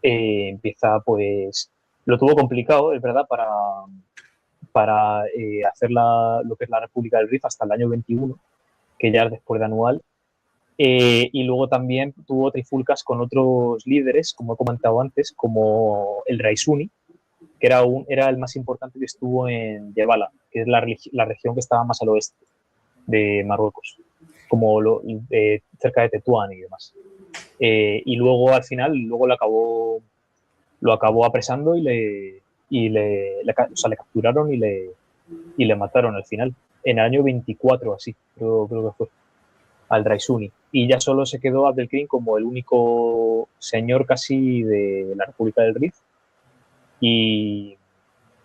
empieza, pues lo tuvo complicado, es verdad, para hacer lo que es la República del Rif hasta el año 21, que ya es después de Anual. Y luego también tuvo trifulcas con otros líderes, como he comentado antes, como el Raisuni, que era el más importante, que estuvo en Yebala, que es la región que estaba más al oeste de Marruecos, como cerca de Tetuán y demás. Y luego al final lo acabó apresando y y le capturaron y le mataron al final, en el año 24 así, creo que fue, al Raisuni. Y ya solo se quedó Abdelkrim como el único señor casi de la República del Rif. Y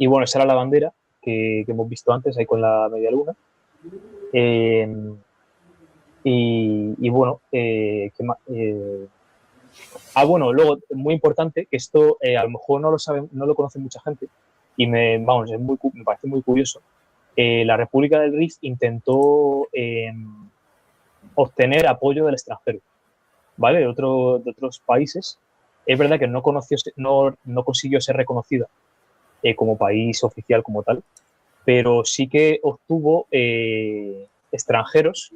bueno, esa era la bandera que hemos visto antes, ahí con la media luna. Y bueno, ¿qué más? Bueno, luego, muy importante, que esto a lo mejor no lo conoce mucha gente, y me parece muy curioso. La República del Rif intentó obtener apoyo del extranjero, ¿vale? De otros países. Es verdad que no consiguió ser reconocida como país oficial como tal, pero sí que obtuvo extranjeros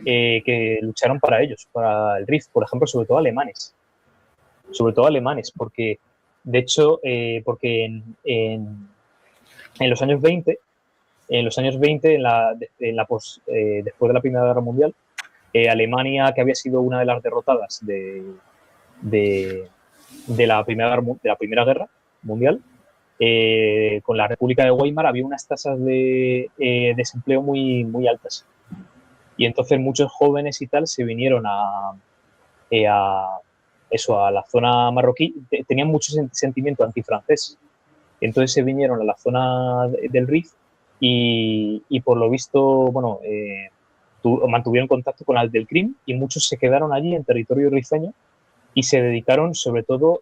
que lucharon para ellos, para el Rif, por ejemplo, sobre todo alemanes, porque de hecho, porque en los años 20, después de la Primera Guerra Mundial, Alemania, que había sido una de las derrotadas de la Primera Guerra Mundial, con la República de Weimar había unas tasas de desempleo muy, muy altas. Y entonces muchos jóvenes y tal se vinieron a la zona marroquí, tenían mucho sentimiento antifrancés. Entonces se vinieron a la zona del Rif y por lo visto, bueno, mantuvieron contacto con Abdelkrim y muchos se quedaron allí en territorio rifeño y se dedicaron sobre todo...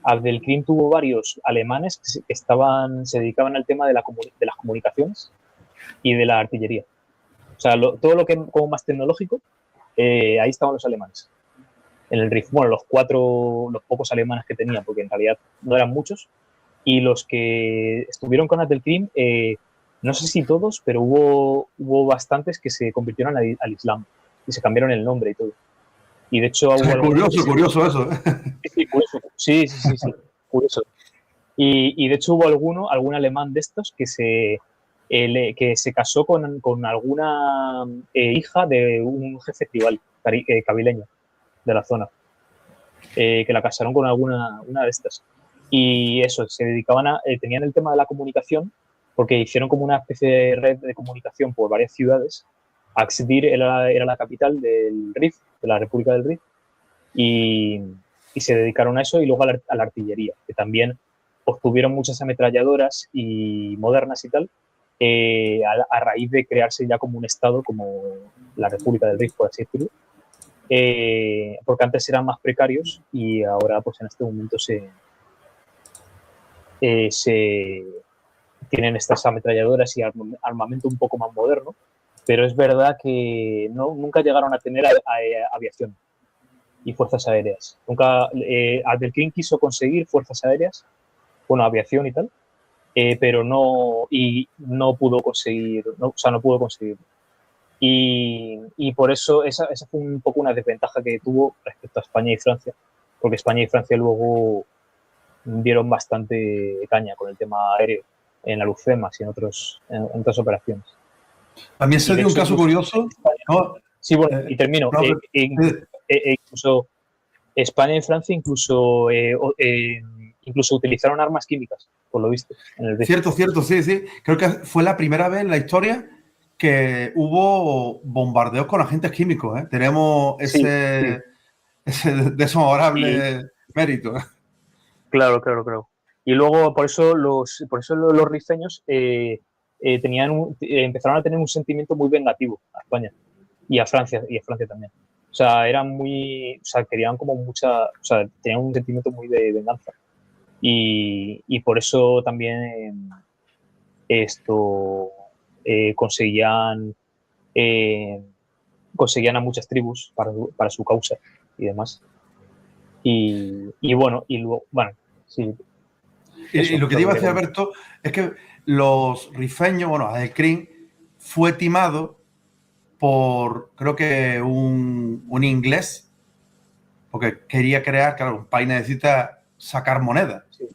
Abdelkrim tuvo varios alemanes que se dedicaban al tema de las comunicaciones y de la artillería. O sea, todo lo que como más tecnológico, ahí estaban los alemanes. En el Rif, bueno, los pocos alemanes que tenía, porque en realidad no eran muchos, y los que estuvieron con Abdelkrim, no sé si todos, pero hubo bastantes que se convirtieron al Islam y se cambiaron el nombre y todo. Y de hecho curioso eso. Sí, curioso. Sí, curioso. Y de hecho hubo algún alemán de estos que se casó con alguna hija de un jefe tribal cabileño de la zona, que la casaron con una de estas. Y eso, se dedicaban tenían el tema de la comunicación, porque hicieron como una especie de red de comunicación por varias ciudades. Aksdir era la capital del Rif, de la República del Rif, y se dedicaron a eso, y luego a la artillería, que también obtuvieron muchas ametralladoras y modernas y tal, a raíz de crearse ya como un estado como la República del Rif, por así decirlo, porque antes eran más precarios y ahora pues en este momento se tienen estas ametralladoras y armamento un poco más moderno, pero es verdad que nunca llegaron a tener aviación y fuerzas aéreas. Nunca Abdelkrim quiso conseguir fuerzas aéreas, bueno, aviación y tal, pero no pudo conseguir, no pudo conseguirlo. Y por eso esa fue un poco una desventaja que tuvo respecto a España y Francia, porque España y Francia luego dieron bastante caña con el tema aéreo en la Luftwaffe y en otras operaciones. También se dio un caso curioso. ¿No? Sí, bueno, y termino. Incluso España y Francia incluso utilizaron armas químicas, por lo visto. En el cierto, sí. Creo que fue la primera vez en la historia que hubo bombardeos con agentes químicos. Tenemos ese deshonorable mérito. Claro. Y luego, por eso los rifeños empezaron a tener un sentimiento muy vengativo a España y a Francia también. O sea, querían como tenían un sentimiento muy de venganza. Y por eso también conseguían a muchas tribus para su causa y demás. Y luego, sí. Y lo que te iba a decir, Alberto, es que los rifeños, Abdelkrim fue timado por, creo que un inglés, porque quería crear, claro, un país necesita sacar moneda. Sí.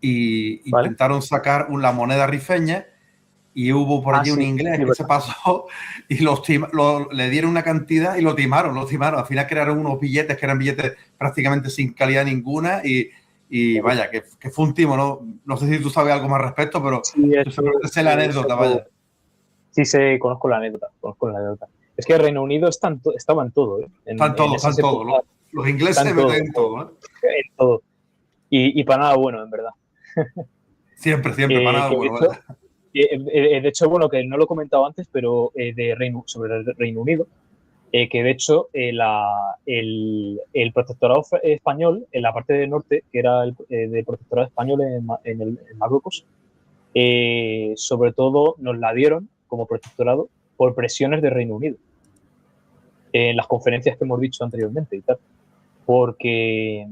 Y intentaron sacar la moneda rifeña, y hubo por allí un inglés que se pasó y le dieron una cantidad y lo timaron. Al final crearon unos billetes que eran billetes prácticamente sin calidad ninguna, y y vaya, que fue un timo, ¿no? No sé si tú sabes algo más al respecto, pero Sí, yo seguramente sé la anécdota, vaya. Sí, conozco la anécdota. Es que el Reino Unido estaba en todo, ¿eh? Están En todos, esas están todos. épocas, Los ingleses está se en meten todo, en todo, ¿eh? en todo. Y para nada bueno, en verdad. Siempre, siempre, para nada Que bueno, ¿verdad? de hecho, bueno, que no lo he comentado antes, pero sobre el Reino Unido, que de hecho el protectorado español, en la parte del norte, que era el del protectorado español en Marruecos, sobre todo nos la dieron como protectorado por presiones del Reino Unido, en las conferencias que hemos dicho anteriormente y tal. Porque,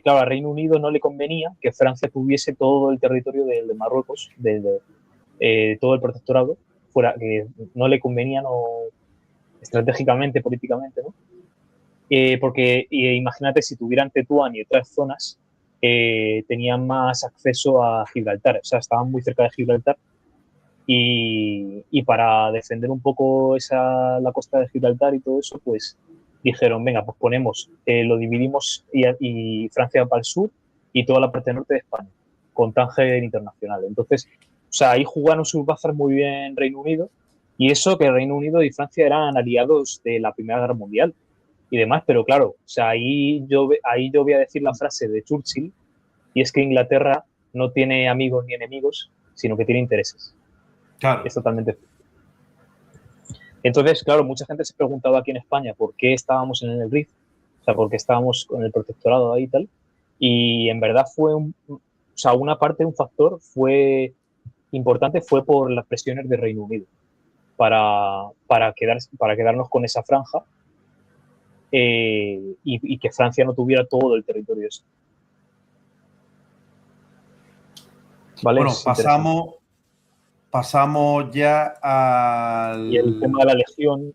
claro, al Reino Unido no le convenía que Francia tuviese todo el territorio de Marruecos, todo el protectorado, fuera, que no le convenía no, estratégicamente, políticamente, ¿no? Porque imagínate si tuvieran Tetuán y otras zonas, tenían más acceso a Gibraltar, o sea, estaban muy cerca de Gibraltar y para defender un poco la costa de Gibraltar y todo eso, pues dijeron, venga, pues lo dividimos y Francia para el sur y toda la parte norte de España, con Tánger internacional. Entonces, o sea, ahí jugaron sus bazas muy bien Reino Unido y eso que Reino Unido y Francia eran aliados de la Primera Guerra Mundial y demás, pero claro, o sea, ahí yo voy a decir la frase de Churchill y es que Inglaterra no tiene amigos ni enemigos, sino que tiene intereses. Claro. Es totalmente. Entonces, claro, mucha gente se preguntaba aquí en España por qué estábamos en el RIF, o sea, por qué estábamos con el protectorado ahí y tal. Y en verdad o sea, una parte, un factor fue importante fue por las presiones de Reino Unido para quedarnos con esa franja y que Francia no tuviera todo el territorio ese. ¿Vale? Bueno, Es interesante. pasamos ya Y el tema al... de la Legión,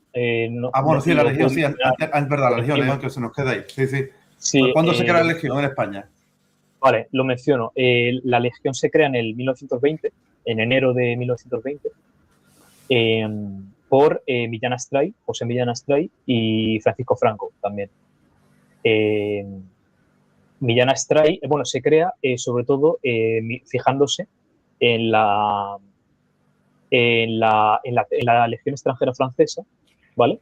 bueno, sí, la lo Legión, puedo sí, es mencionar verdad, por la Legión, encima. que se nos queda ahí. Sí, sí. Sí, ¿Cuándo se crea lo la Legión menciono. en España? Vale, lo menciono. La Legión se crea en el 1920, en enero de 1920, eh, por Millán Astray, José Millán Astray y Francisco Franco también. Eh, Millán Astray, bueno, se crea sobre todo fijándose en la Legión extranjera francesa, ¿vale?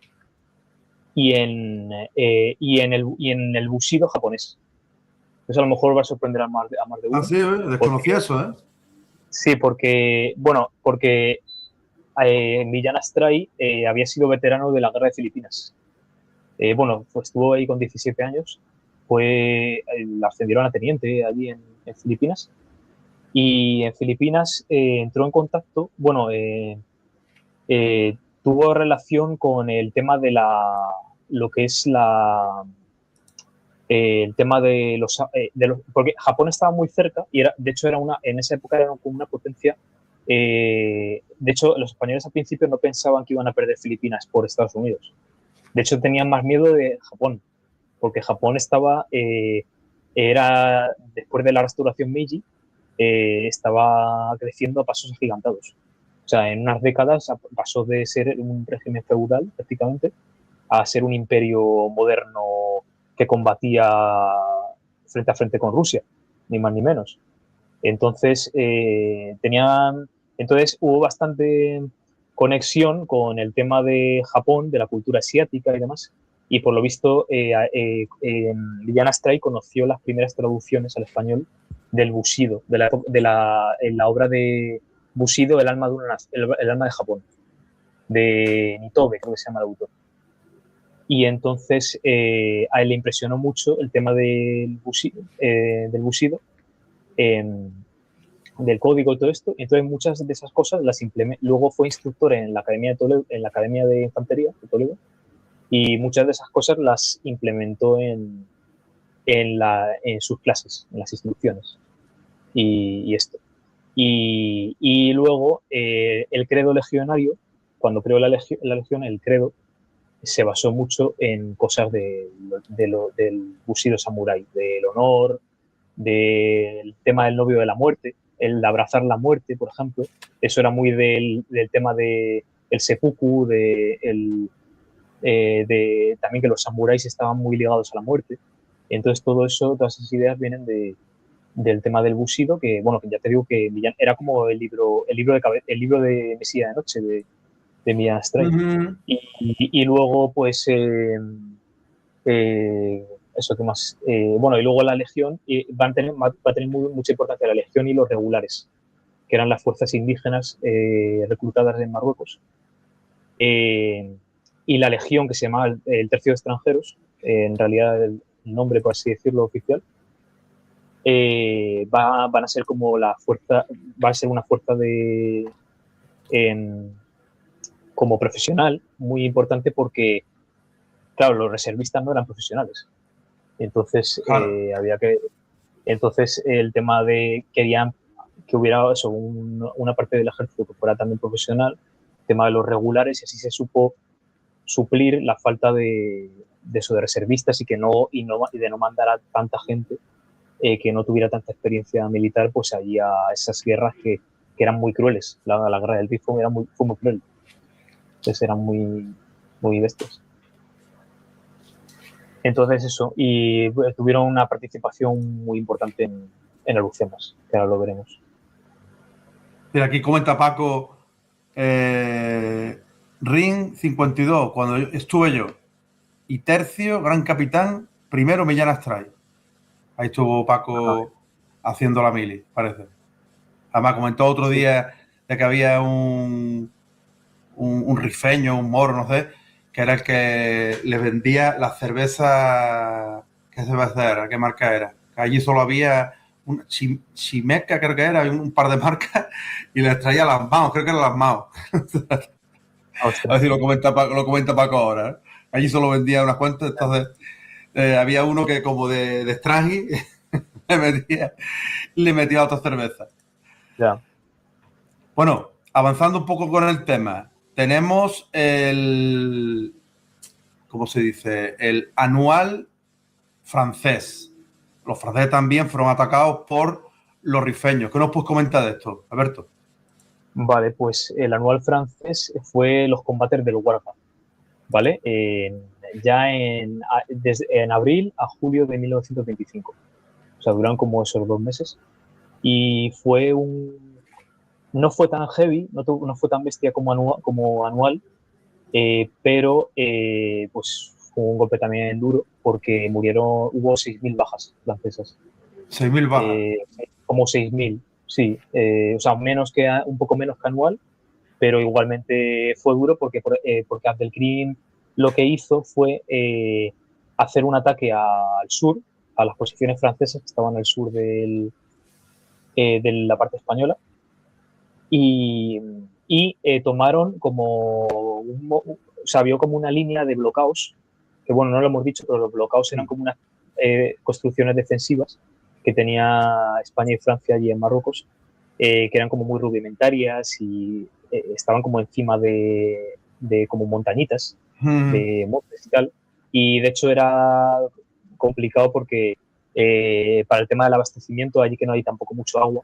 Y en el Bushido japonés. Eso a lo mejor va a sorprender a más de Ah, uno. sí, desconocía Porque, eso, ¿eh? sí, porque Millán Astray había sido veterano de la guerra de Filipinas. Bueno, pues estuvo ahí con 17 años, la ascendieron a teniente allí en Filipinas. Y en Filipinas entró en contacto, bueno, tuvo relación con el tema lo que es el tema porque Japón estaba muy cerca y de hecho en esa época era como una potencia. De hecho, los españoles al principio no pensaban que iban a perder Filipinas por Estados Unidos. De hecho, tenían más miedo de Japón, porque Japón después de la restauración Meiji, estaba creciendo a pasos agigantados. O sea, en unas décadas pasó de ser un régimen feudal prácticamente a ser un imperio moderno que combatía frente a frente con Rusia, ni más ni menos. Entonces, entonces hubo bastante conexión con el tema de Japón, de la cultura asiática y demás. Y por lo visto, Liliana Stray conoció las primeras traducciones al español del Bushido, en la obra de Bushido, el alma de Japón, de Nitobe, creo que se llama el autor. Y entonces a él le impresionó mucho el tema del Bushido del código y todo esto. Entonces muchas de esas cosas las implementó. Luego fue instructor en la Academia de Toledo, en la Academia de Infantería de Toledo, y muchas de esas cosas las implementó en sus clases, en las instrucciones y esto. Y luego el credo legionario, cuando creó la legión, el credo se basó mucho en cosas del Bushido Samurai, del honor, del tema del novio de la muerte, el de abrazar la muerte, por ejemplo. Eso era muy del tema del seppuku, también que los samuráis estaban muy ligados a la muerte. Entonces todo eso, todas esas ideas vienen del tema del Bushido, que bueno, que ya te digo que era como el libro de Mesía de Noche de Millán Astray. Y luego, pues, eso que más. Bueno, y luego la Legión, va a tener mucha importancia la Legión y los regulares, que eran las fuerzas indígenas reclutadas en Marruecos. Y la Legión, que se llamaba el Tercio de Extranjeros, en realidad el nombre, por así decirlo, oficial, van a ser como la fuerza, va a ser una fuerza como profesional muy importante porque, claro, los reservistas no eran profesionales. Entonces, Claro. entonces el tema de querían que hubiera eso, una parte del ejército que fuera también profesional, el tema de los regulares, y así se supo suplir la falta de eso, de reservistas y de no mandar a tanta gente que no tuviera tanta experiencia militar, pues allí a esas guerras que eran muy crueles. La guerra del Rif fue muy cruel. Entonces eran muy bestias. Entonces eso, y tuvieron una participación muy importante en Alhucemas, que ahora lo veremos. Mira, aquí comenta Paco, Ring 52, cuando estuve yo, y tercio, gran capitán, primero Millán Astray. Ahí estuvo Paco haciendo la mili, parece. Además comentó otro día de que había un rifeño, un moro, no sé, que era el que le vendía la cerveza. ¿Qué cerveza era? ¿Qué marca era? Que allí solo había una Chimeca, creo que era, un par de marcas, y les traía las Mao, creo que eran las Mao. A ver si lo comenta Paco ahora. ¿Eh? Allí solo vendía unas cuantas, entonces había uno que como de extraji le metía otra cerveza. Ya. Bueno, avanzando un poco con el tema, tenemos ¿cómo se dice? El anual francés. Los franceses también fueron atacados por los rifeños. ¿Qué nos puedes comentar de esto, Alberto? Vale, pues el anual francés fue los combates del Guarda, ¿vale? Ya en abril a julio de 1925. O sea, duraron como esos 2 meses. Y no fue tan heavy, no fue tan bestia como anual, pero pues fue un golpe también duro porque hubo 6.000 bajas francesas. 6.000 bajas. Como 6.000, sí. O sea, un poco menos que anual, pero igualmente fue duro porque Abdelkrim lo que hizo fue hacer un ataque al sur, a las posiciones francesas que estaban al sur de la parte española, y tomaron o sea, vio como una línea de bloqueos, que bueno, no lo hemos dicho, pero los bloqueos eran como unas construcciones defensivas que tenía España y Francia allí en Marruecos, que eran como muy rudimentarias y estaban como encima de como montañitas, de montes y tal. Y de hecho era complicado porque para el tema del abastecimiento, allí que no hay tampoco mucho agua,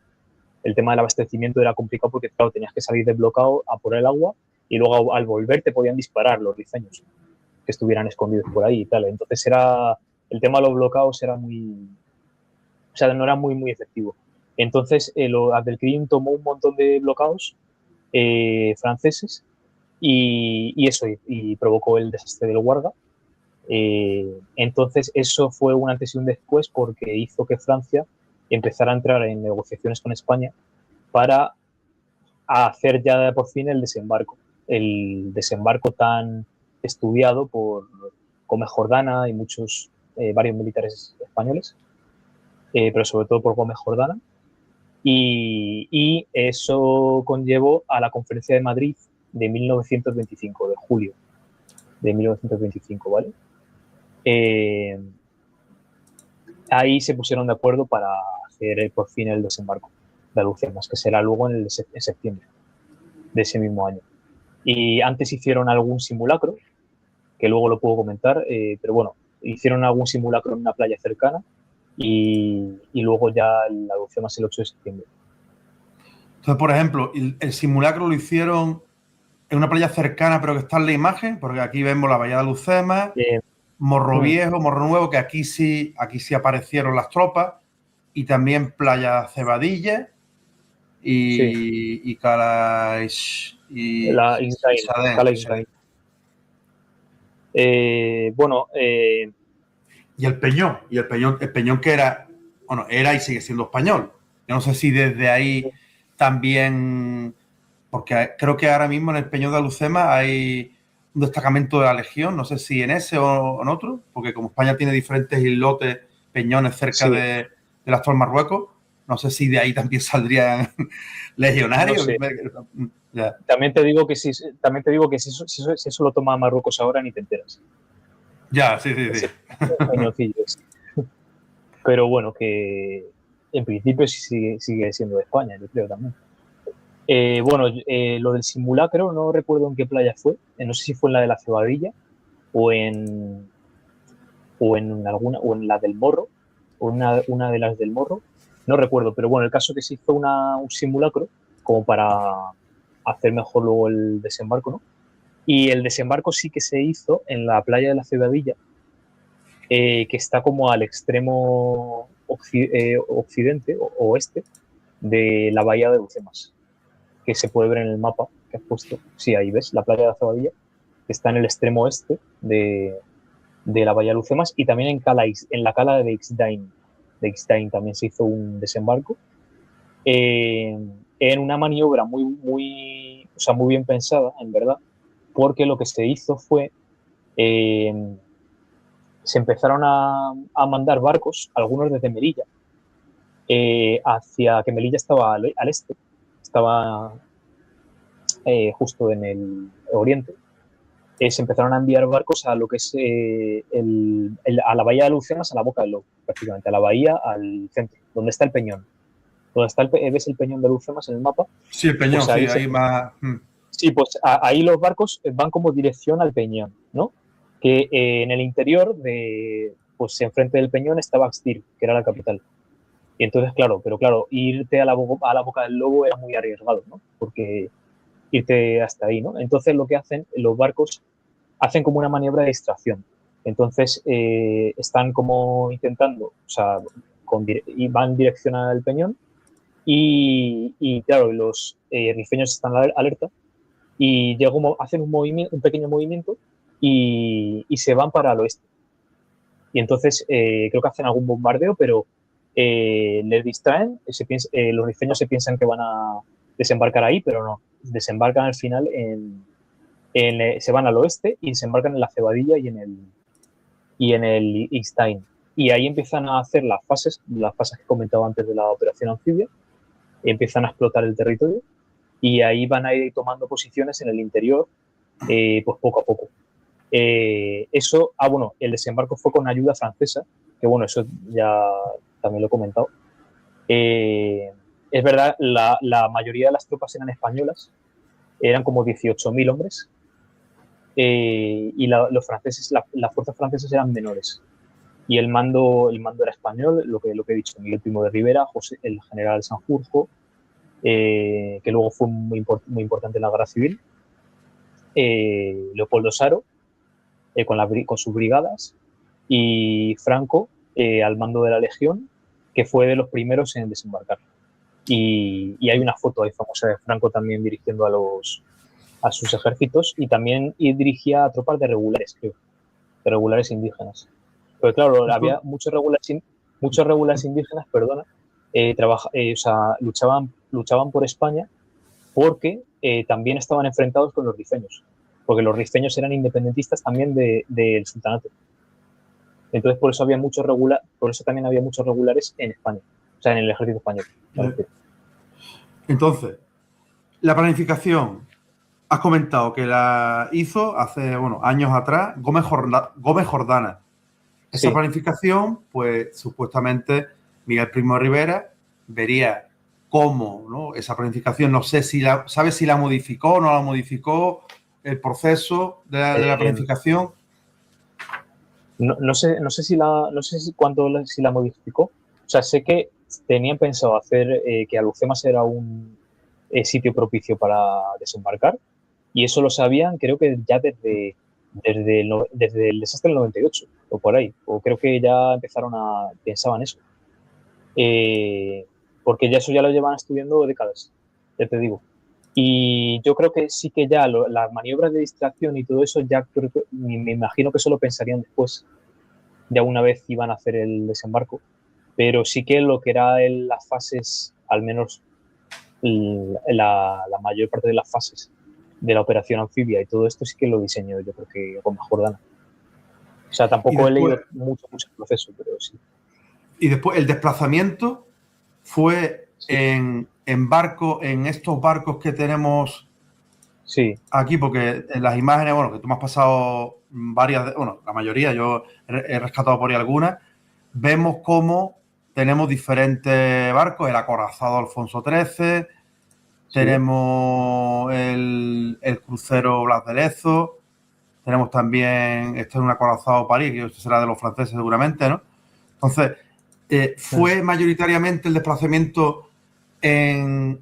el tema del abastecimiento era complicado porque, claro, tenías que salir desbloqueado a por el agua y luego al volver te podían disparar los rifeños que estuvieran escondidos por ahí y tal. Entonces el tema de los bloqueos era o sea, no era muy efectivo. Entonces Abdelkrim tomó un montón de bloqueos franceses y eso, y provocó el desastre del Guarda. Entonces eso fue un antes y un después porque hizo que Francia empezara a entrar en negociaciones con España para hacer ya por fin el desembarco tan estudiado por Gómez Jordana y varios militares españoles, pero sobre todo por Gómez Jordana. Y eso conllevó a la Conferencia de Madrid de 1925, de julio de 1925, ¿vale? Ahí se pusieron de acuerdo para hacer por fin el desembarco de Alhucemas, que será luego en septiembre de ese mismo año. Y antes hicieron algún simulacro, que luego lo puedo comentar, pero bueno, hicieron algún simulacro en una playa cercana y luego ya la Alhucemas el 8 de septiembre. Entonces, por ejemplo, el simulacro lo hicieron en una playa cercana, pero que está en la imagen, porque aquí vemos la bahía de Alhucemas, Morro Viejo, Morro Nuevo, que aquí sí aparecieron las tropas. y también Playa Cebadilla y Cala y La Isdain, Sadén, Cala Isdain. Bueno, y el Peñón que era, bueno, era y sigue siendo español. Yo no sé si desde ahí también, porque creo que ahora mismo en el Peñón de Alucema hay un destacamento de la Legión, no sé si en ese o en otro, porque como España tiene diferentes islotes, peñones cerca sí, del actual Marruecos, no sé si de ahí también saldrían legionarios. no sé. Ya. También te digo que si eso lo toma Marruecos ahora ni te enteras. Ya, sí. Ese peñoncillo ese. Pero bueno, que en principio sí sigue siendo de España, yo creo también. Bueno, lo del simulacro no recuerdo en qué playa fue. No sé si fue en la de la Cebadilla o en, o en la del Morro, o una de las del Morro. No recuerdo, pero bueno, el caso es que se hizo un simulacro como para hacer mejor luego el desembarco, ¿no? Y el desembarco sí que se hizo en la playa de la Cebadilla, que está como al extremo occidente o oeste de la bahía de Bucemas, que se puede ver en el mapa que has puesto. Sí, ahí ves, la playa de la Cebadilla, que está en el extremo oeste de la bahía de Lucemas, y también en la cala de Ixdain. De Ixdain también se hizo un desembarco en una maniobra o sea, muy bien pensada, en verdad, porque lo que se hizo fue eh, se empezaron a mandar barcos, algunos desde Melilla, hacia que Melilla estaba al este, estaba justo en el oriente. Se empezaron a enviar barcos a lo que es a la bahía de Lucemas, a la boca del lobo, prácticamente, a la bahía, al centro, donde está el peñón. Donde está ves el peñón de Lucemas en el mapa, Sí, el Peñón, pues sí, ahí ahí más. sí, pues ahí los barcos van como dirección al peñón, ¿no? Que en el interior, pues enfrente del peñón estaba Axtir, que era la capital. Y entonces, claro, irte a la boca del lobo era muy arriesgado, ¿no? Porque irte hasta ahí, ¿no? Entonces lo que hacen los barcos, hacen como una maniobra de distracción. Entonces están como intentando, o sea, y van en dirección al peñón y claro, los rifeños están alerta y hacen un pequeño movimiento y se van para el oeste. Y entonces creo que hacen algún bombardeo, pero les distraen, los rifeños se piensan que van a desembarcar ahí, pero no, desembarcan al final se van al oeste y desembarcan en la Cebadilla y en el Ixtain. Y ahí empiezan a hacer las fases que comentaba antes de la operación anfibia, empiezan a explotar el territorio y ahí van a ir tomando posiciones en el interior, pues poco a poco. Bueno, el desembarco fue con ayuda francesa, que bueno, eso ya también lo he comentado. Es verdad, la mayoría de las tropas eran españolas, eran como 18.000 hombres, y los franceses, las fuerzas francesas eran menores. Y el mando era español, lo que he dicho, Miguel Primo de Rivera, el general Sanjurjo, que luego fue muy importante en la guerra civil, Leopoldo Saro, con sus brigadas, y Franco al mando de la Legión, que fue de los primeros en desembarcar. Y hay una foto ahí famosa de Franco también dirigiendo a sus ejércitos y también dirigía a tropas de regulares, creo, de regulares indígenas. Pero claro, había muchos regulares indígenas, perdona, o sea, luchaban por España porque también estaban enfrentados con los rifeños, porque los rifeños eran independentistas también del sultanato. Entonces por eso también había muchos regulares en España, o sea, en el ejército español. Entonces, la planificación, has comentado que la hizo hace, años atrás Gómez Jordana. Esa Sí. planificación, pues supuestamente Miguel Primo de Rivera vería cómo, ¿no? Esa planificación, no sé si ¿sabes si la modificó o no la modificó el proceso de la planificación? No sé si si la modificó. O sea, sé que tenían pensado hacer que Alhucemas era un sitio propicio para desembarcar, y eso lo sabían, creo que ya desde el desastre del 98 o por ahí, o creo que ya pensaban eso. porque ya eso ya lo llevan estudiando décadas, ya te digo. Y yo creo que sí que ya las maniobras de distracción y todo eso, ya creo que, me imagino que eso lo pensarían después, ya una vez iban a hacer el desembarco, pero sí que lo que era las fases, al menos la mayor parte de las fases de la operación anfibia y todo esto sí que lo diseñó yo creo que con Jordana. O sea, Y tampoco he después, leído mucho el proceso, pero sí. y después el desplazamiento fue Sí, en barco, en estos barcos que tenemos sí, aquí, porque en las imágenes, bueno, que tú me has pasado varias, bueno, la mayoría, yo he rescatado por ahí algunas, vemos cómo tenemos diferentes barcos, el acorazado Alfonso XIII, sí, tenemos el crucero Blas de Lezo, tenemos también, este es un acorazado París, que este será de los franceses seguramente, ¿no? Entonces, fue mayoritariamente el desplazamiento en,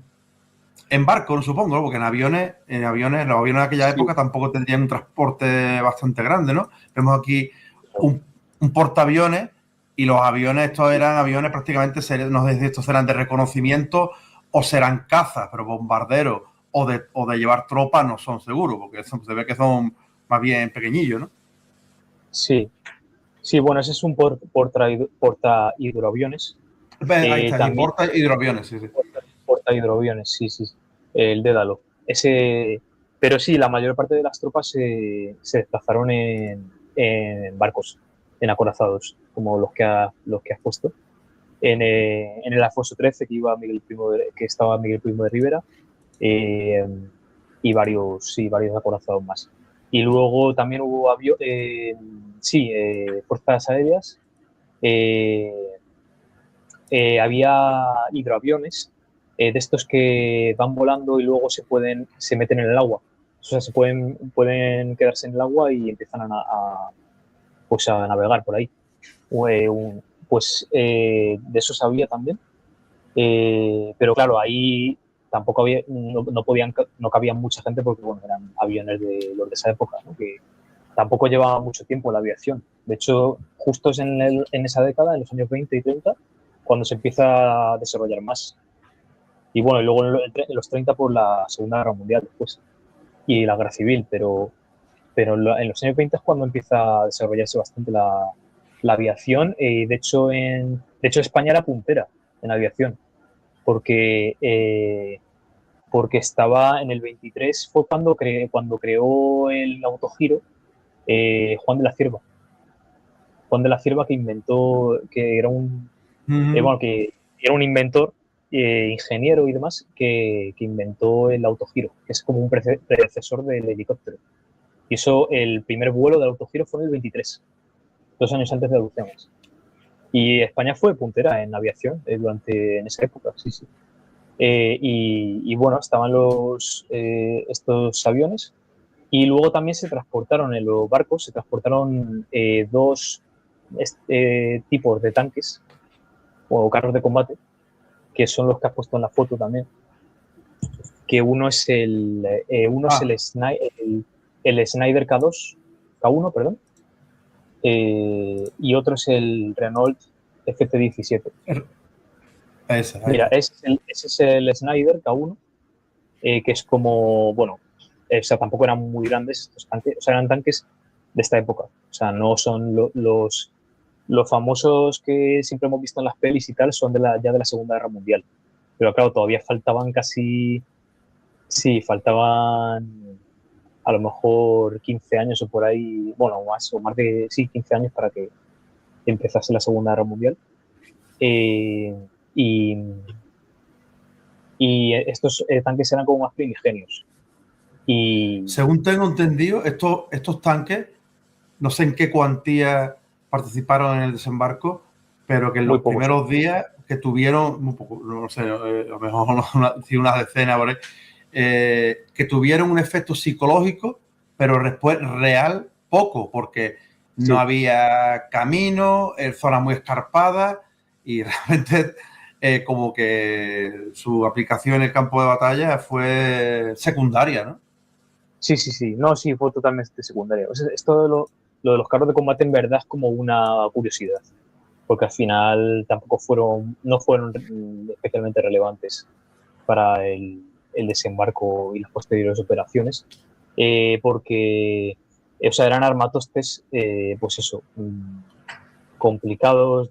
en barco, no supongo, ¿no? Porque los aviones de aquella sí, época tampoco tendrían un transporte bastante grande, ¿no? Vemos aquí un portaaviones y los aviones, estos eran aviones prácticamente, no sé si estos serán de reconocimiento o serán cazas, pero bombarderos o de llevar tropas no son seguros, porque se ve que son más bien pequeñillos, ¿no? sí. Sí, bueno, ese es un porta hidroaviones. Ahí está, y También porta hidroaviones, sí, sí. porta hidroaviones, sí, sí, el Dédalo. Ese, pero sí, la mayor parte de las tropas se desplazaron en barcos, en acorazados, como los que has puesto. En el Alfonso XIII, que, iba Miguel Primo que estaba Miguel Primo de Rivera, eh, y sí, varios acorazados más. Y luego también hubo fuerzas aéreas, eh, había hidroaviones de estos que van volando y luego se meten en el agua. O sea, pueden quedarse en el agua y empiezan pues a navegar por ahí. De esos había también. Pero claro, ahí tampoco había, no cabían mucha gente porque bueno, eran aviones de los de esa época, ¿no? Que tampoco llevaba mucho tiempo la aviación. De hecho, justo es en esa década, en los años 20 y 30, cuando se empieza a desarrollar más. Y bueno, y luego en los 30 por la Segunda Guerra Mundial después y la Guerra Civil, pero en los años 20 es cuando empieza a desarrollarse bastante la aviación. De hecho, España era puntera en aviación, porque, porque estaba en el 23, fue cuando creó el autogiro Juan de la Cierva. Juan de la Cierva que inventó, que era Uh-huh. que era un inventor, ingeniero y demás, que inventó el autogiro, que es como un predecesor del helicóptero. Y eso, el primer vuelo del autogiro fue en el 23, 2 años antes de Lucemas. Y España fue puntera en aviación en esa época, sí, sí. Y bueno, estaban estos aviones y luego también se transportaron en los barcos, se transportaron dos tipos de tanques o carros de combate, que son los que has puesto en la foto también, que uno es Ah, el Snyder K1, perdón, y otro es el Renault FT17. ese, ahí Mira, está. ese es el Snyder K1, que es como, bueno, o sea, tampoco eran muy grandes estos tanques, o sea, eran tanques de esta época, o sea, no son los famosos que siempre hemos visto en las pelis y tal, son ya de la Segunda Guerra Mundial. Pero claro, todavía faltaban sí, faltaban a lo mejor 15 años o por ahí, bueno, más de, sí, 15 años para que empezase la Segunda Guerra Mundial. Eh, y, y estos tanques eran como más primigenios. Y Según tengo entendido, estos tanques, no sé en qué cuantía participaron en el desembarco, pero que en muy los pocos, ¿eh? primeros días que tuvieron, un poco, no sé, a lo mejor una decena por ahí, que tuvieron un efecto psicológico, pero después real poco, porque no Sí, había camino, zonas muy escarpadas y realmente como que su aplicación en el campo de batalla fue secundaria, ¿no? sí, sí, sí. No, sí, fue totalmente secundario. O sea, esto lo de los carros de combate en verdad es como una curiosidad. porque al final tampoco no fueron especialmente relevantes para el desembarco y las posteriores operaciones, porque o sea, eran armatostes, pues eso, complicados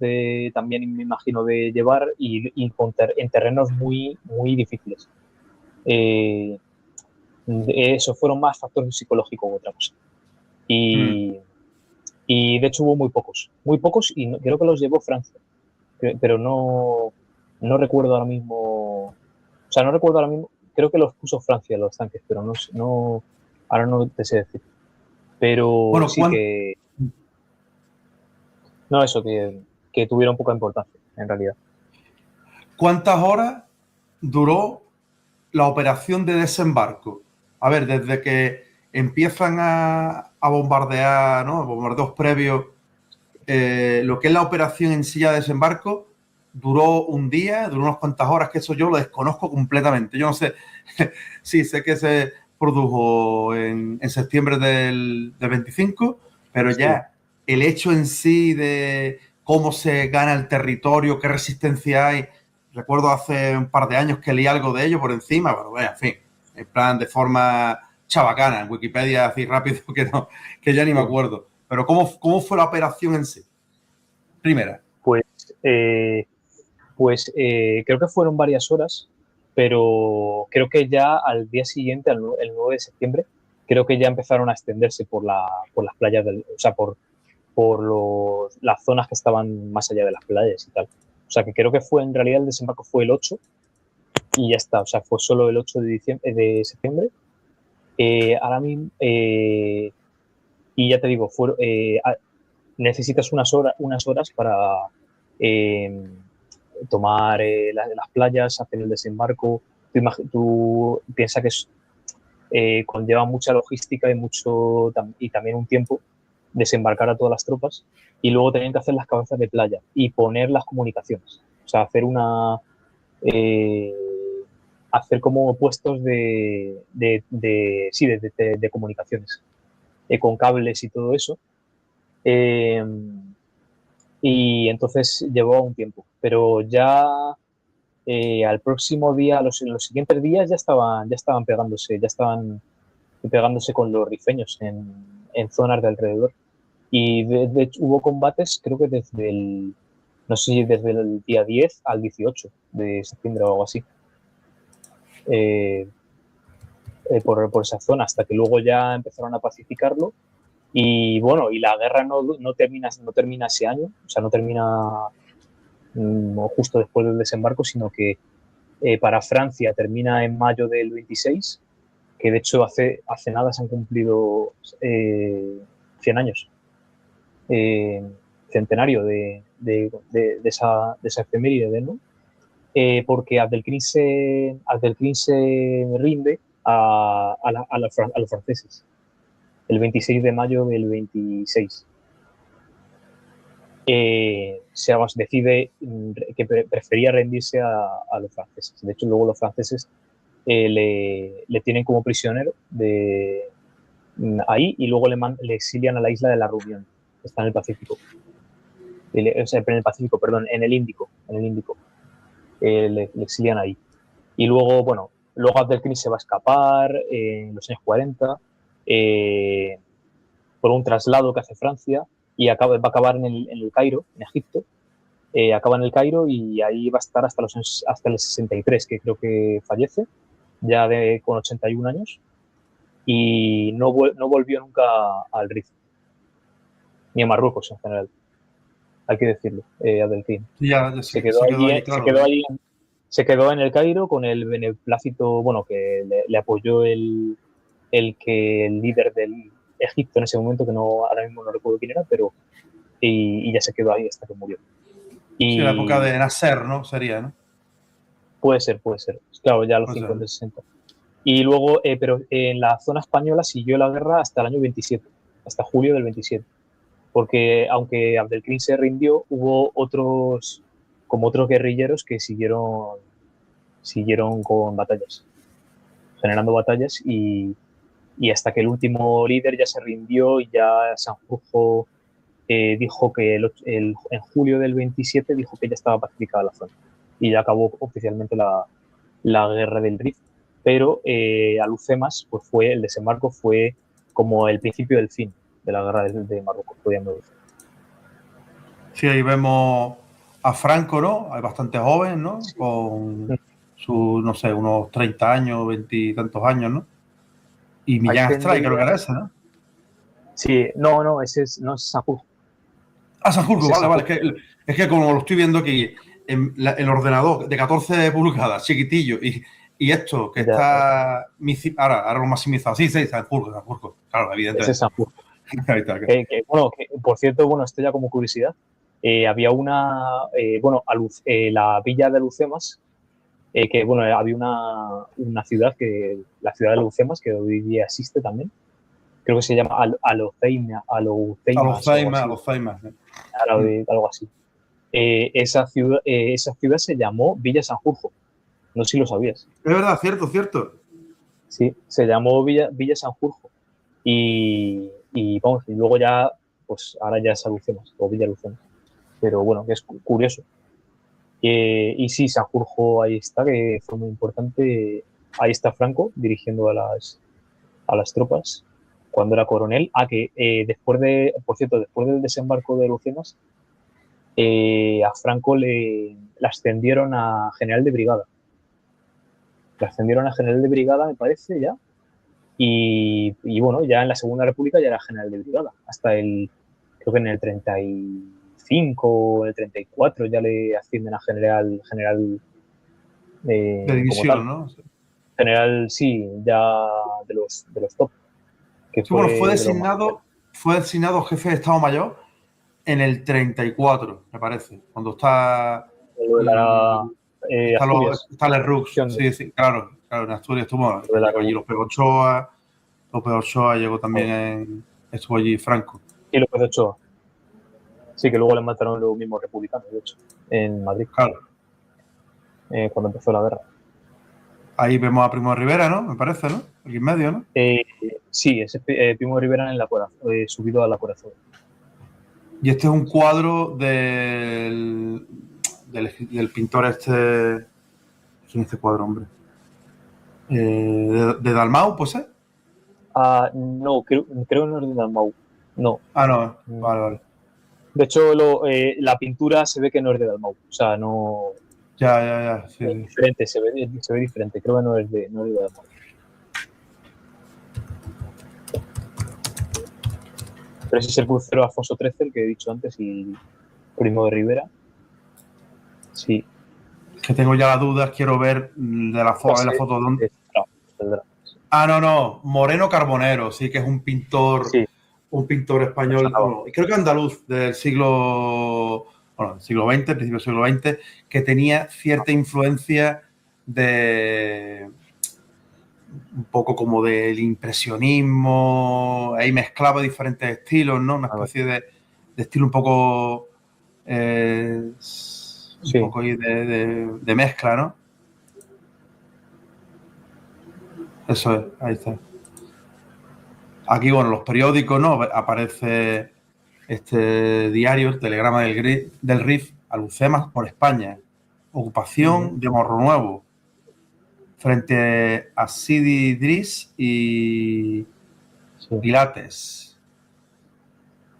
también me imagino de llevar y en terrenos muy, muy difíciles. Eso fueron más factores psicológicos que otra cosa. Y de hecho hubo muy pocos y creo que los llevó Francia, pero no recuerdo ahora mismo, o sea, no recuerdo ahora mismo, creo que los puso Francia los tanques, pero no ahora no te sé decir. Pero Bueno, sí que, no, eso, que tuvieron poca importancia, en realidad. ¿cuántas horas duró la operación de desembarco? A ver, desde que empiezan a bombardear, ¿no? Bombardeos previos, lo que es la operación en sí de desembarco, duró un día, duró unas cuantas horas, que eso yo lo desconozco completamente. Yo no sé, sí, sé que se produjo en septiembre del 25, pero Sí. ya el hecho en sí de cómo se gana el territorio, qué resistencia hay. Recuerdo hace un par de años que leí algo de ello por encima, pero bueno, en fin, en plan de forma chabacana, en Wikipedia así rápido que ya ni me acuerdo. Pero ¿cómo fue la operación en sí? Primera. Pues, creo que fueron varias horas, pero creo que ya al día siguiente, el 9 de septiembre, creo que ya empezaron a extenderse por las playas, o sea, por las zonas que estaban más allá de las playas y tal. O sea, que creo que en realidad el desembarco fue el 8 y ya está. O sea, fue solo el 8 de septiembre. Ahora mismo, y ya te digo, necesitas unas horas para eh, tomar las playas, hacer el desembarco. Tú piensas que conlleva mucha logística y también un tiempo desembarcar a todas las tropas y luego tenían que hacer las cabezas de playa y poner las comunicaciones. O sea, eh, hacer como puestos de comunicaciones, con cables y todo eso. Eh, y entonces llevó un tiempo, pero ya al próximo día, en los siguientes días ya estaban pegándose con los rifeños en zonas de alrededor. Y de hecho hubo combates, creo que no sé si desde el día 10 al 18 de septiembre o algo así, eh, por esa zona, hasta que luego ya empezaron a pacificarlo. Y bueno, y la guerra no termina ese año, o sea, no termina justo después del desembarco, sino que para Francia termina en mayo del 26, que de hecho hace nada se han cumplido 100 años, centenario de esa efeméride, ¿no? Porque Abdelkrim se rinde a los franceses el 26 de mayo del 26. Decide que prefería rendirse a los franceses. De hecho, luego los franceses le tienen como prisionero ahí y luego le exilian a la isla de la Reunión, que está en el Pacífico. O sea, en el Pacífico, perdón, en el Índico. Le exilian ahí. Y luego, bueno, luego Abdelkrim se va a escapar en los años 40 por un traslado que hace Francia y va a acabar en el Cairo, en Egipto. Acaba en el Cairo y ahí va a estar hasta el 63, que creo que fallece, ya con 81 años, y no volvió nunca al Rif, ni a Marruecos en general, hay que decirlo, Abdelkrim. Ya Se quedó se quedó allí, allí, claro. se quedó en el Cairo con el beneplácito, bueno, que le apoyó el líder del Egipto en ese momento, que ahora mismo no recuerdo quién era, pero y ya se quedó ahí hasta que murió. Sí, la época Y de nacer, ¿no? Sería, ¿no? puede ser. Claro, ya a los Puede ser. 50, 60. Y luego, pero en la zona española siguió la guerra hasta el año 27, hasta julio del 27. Porque aunque Abdelkrim se rindió, hubo otros guerrilleros que siguieron con batallas, generando batallas y hasta que el último líder ya se rindió y ya Sanjurjo dijo que en julio del 27 dijo que ya estaba pacificada la zona y ya acabó oficialmente la guerra del Rif. Pero Alhucemas, pues el desembarco fue como el principio del fin de la guerra de Marruecos, podríamos decir. Sí, ahí vemos a Franco, ¿no? Hay bastante joven, ¿no? Sí. Con sus, no sé, unos 30 años, 20 y tantos años, ¿no? Y Ahí Millán Astray, creo tendría... que era ese, ¿no? Sí, no, ese no es Sanjurjo. Ah, Sanjurjo, Ese es vale, vale. Sanjurjo. Es que como lo estoy viendo aquí, el ordenador de 14 pulgadas, chiquitillo, y esto que Ya, está ahora lo maximizado. Sí, sí, Sanjurjo. Claro, ese es evidentemente. Sanjurjo. Ahí está. Bueno, por cierto, bueno, esto ya como curiosidad, había la villa de Alhucemas, que bueno, había una ciudad, la ciudad de Alhucemas, que hoy día existe también, creo que se llama Alouceimas o algo así, Alzheimer. algo así. Esa ciudad se llamó Villa Sanjurjo, no sé si lo sabías. Es verdad, cierto. Sí, se llamó Villa Sanjurjo y vamos, y luego ya, pues ahora ya es Alhucemas o Villa Alhucemas. Pero bueno, que es curioso. Y sí, Sanjurjo ahí está, que fue muy importante. Ahí está Franco dirigiendo a las tropas cuando era coronel. Que por cierto, después del desembarco de Alhucemas, a Franco le ascendieron a general de brigada. Le ascendieron a general de brigada, me parece, ya. Y bueno, ya en la Segunda República ya era general de brigada. Creo que en el 35 o en el 34 ya le ascienden a general De como tal. división, ¿no? Sí, General, sí, ya de los top, que bueno, fue de los más geniales. fue designado jefe de Estado Mayor en el 34, me parece, cuando Lo de Asturias, está Lerroux. de Sí, claro, en Asturias estuvo, lo de la llegó allí López Ochoa llegó también, estuvo allí Franco. y López de Ochoa. Sí, que luego le mataron los mismos republicanos, de hecho, en Madrid, Claro, cuando empezó la guerra. ahí vemos a Primo de Rivera, ¿no? Me parece, ¿no? Aquí en medio, ¿no? Sí, ese Primo Rivera subido a la corazón. Y este es un cuadro del pintor este. ¿Quién es este cuadro, hombre? De Dalmau, pues, ¿eh? No, creo no es de Dalmau. No. Ah, no, vale. De hecho, la pintura se ve que no es de Dalmau. O sea, no. Ya, sí, Es sí. diferente, se ve diferente. Creo que no es de Dalmau. Pero ese es el crucero Alfonso XIII, el que he dicho antes, y Primo de Rivera. Sí. Que tengo ya las dudas, quiero ver de la foto de dónde. No, Moreno Carbonero, sí, que es Sí, un pintor español, bueno, creo que andaluz del siglo XX, principio del siglo XX, que tenía cierta influencia de un poco como del impresionismo, ahí mezclaba diferentes estilos, ¿no? Una especie de estilo un poco ahí de mezcla, ¿no? Eso es, ahí está. Aquí, bueno, los periódicos, ¿no? Aparece este diario, el telegrama del RIF, Alhucemas por España. Ocupación de Morro Nuevo. Frente a Sidi Idris y Pilates.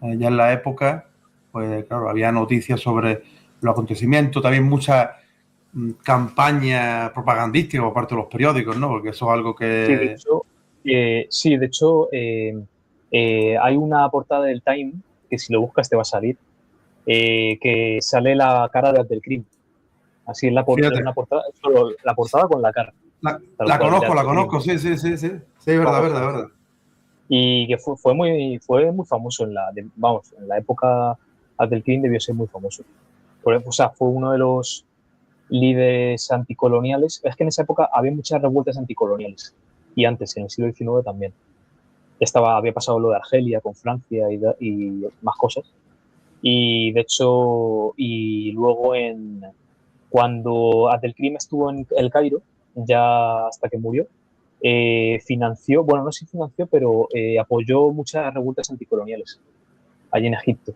Ya en la época, pues claro, había noticias sobre los acontecimientos, también mucha campaña propagandística por parte de los periódicos, ¿no? Porque eso es algo que... Sí, de hecho, hay una portada del Time, que si lo buscas te va a salir, que sale la cara de Abdelkrim. Así en una portada, solo la portada con la cara. La conozco, sí. Sí, es verdad. Y que fue muy famoso en la época. Abdelkrim debió ser muy famoso. O sea, fue uno de los líderes anticoloniales. Es que en esa época había muchas revueltas anticoloniales. Y antes, en el siglo XIX también. Había pasado lo de Argelia con Francia y más cosas. Y de hecho, y luego cuando Abdelkrim estuvo en El Cairo, ya hasta que murió, financió, bueno, no sé si financió, pero apoyó muchas revueltas anticoloniales allí en Egipto.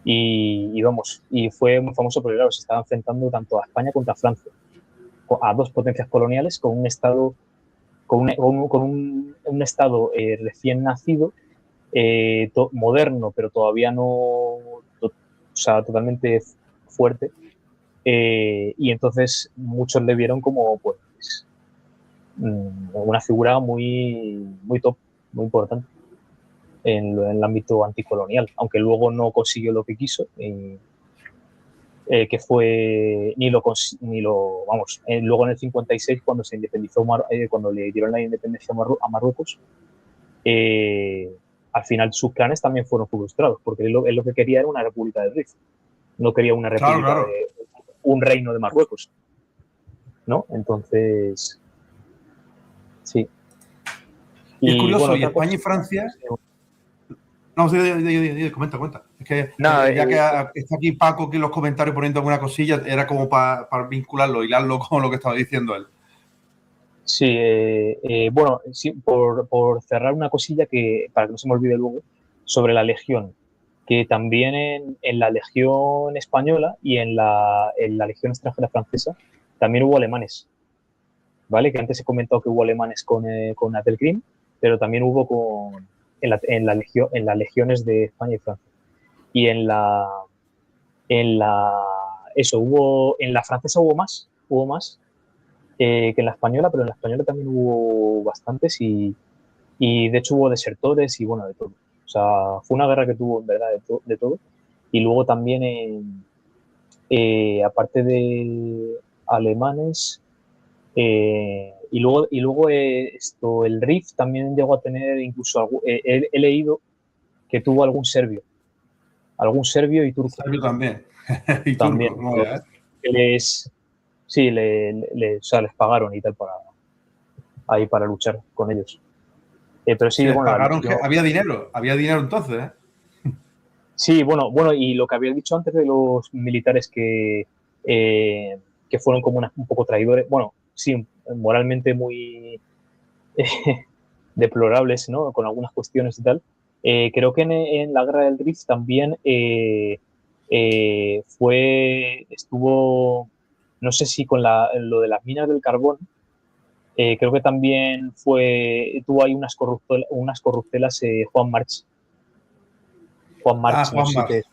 y vamos, y fue muy famoso porque, claro, se estaba enfrentando tanto a España contra Francia, a dos potencias coloniales con un estado, con un estado recién nacido, moderno, pero todavía no, o sea, totalmente fuerte. Y entonces muchos le vieron como pues una figura muy top, muy importante en el ámbito anticolonial, aunque luego no consiguió lo que quiso, que fue vamos, luego en el 56 cuando se independizó, cuando le dieron la independencia a Marruecos, al final sus planes también fueron frustrados, porque él lo que quería era una república del Rif, no quería una Claro, república claro. de un reino de Marruecos, ¿no? Entonces, sí. Y es Y bueno, curioso, y otra cosa. España y Francia. No, sí, comenta. Es que Nada, ya que está aquí Paco aquí en los comentarios poniendo alguna cosilla, era como para vincularlo, hilarlo con lo que estaba diciendo él. sí, bueno, sí, por cerrar una cosilla que, para que no se me olvide luego, sobre la Legión, que también en la Legión española y en la Legión extranjera francesa también hubo alemanes, ¿vale? Que antes he comentado que hubo alemanes con Adelgrim, pero también hubo en las legiones de España y Francia. Y en la francesa hubo más que en la española, pero en la española también hubo bastantes y de hecho hubo desertores y bueno, de todo. O sea, fue una guerra que tuvo en verdad de todo. Y luego también, aparte de alemanes, y luego el RIF también llegó a tener incluso, he leído que tuvo algún serbio y turco Serbio también. Y también. turco, no veas, ¿eh? Sí, o sea, les pagaron y tal para luchar con ellos. Pero Si sí, les bueno, la pagaron, que Legión. había dinero entonces, ¿eh? Sí, bueno, y lo que había dicho antes de los militares que fueron como un poco traidores, bueno, sí, moralmente muy deplorables, ¿no? Con algunas cuestiones y tal. Creo que en la guerra del Rif también estuvo, no sé si con lo de las minas del carbón, creo que también tuvo ahí unas corruptelas Juan March. Juan Ah, March, no sé Juan si Mar. te.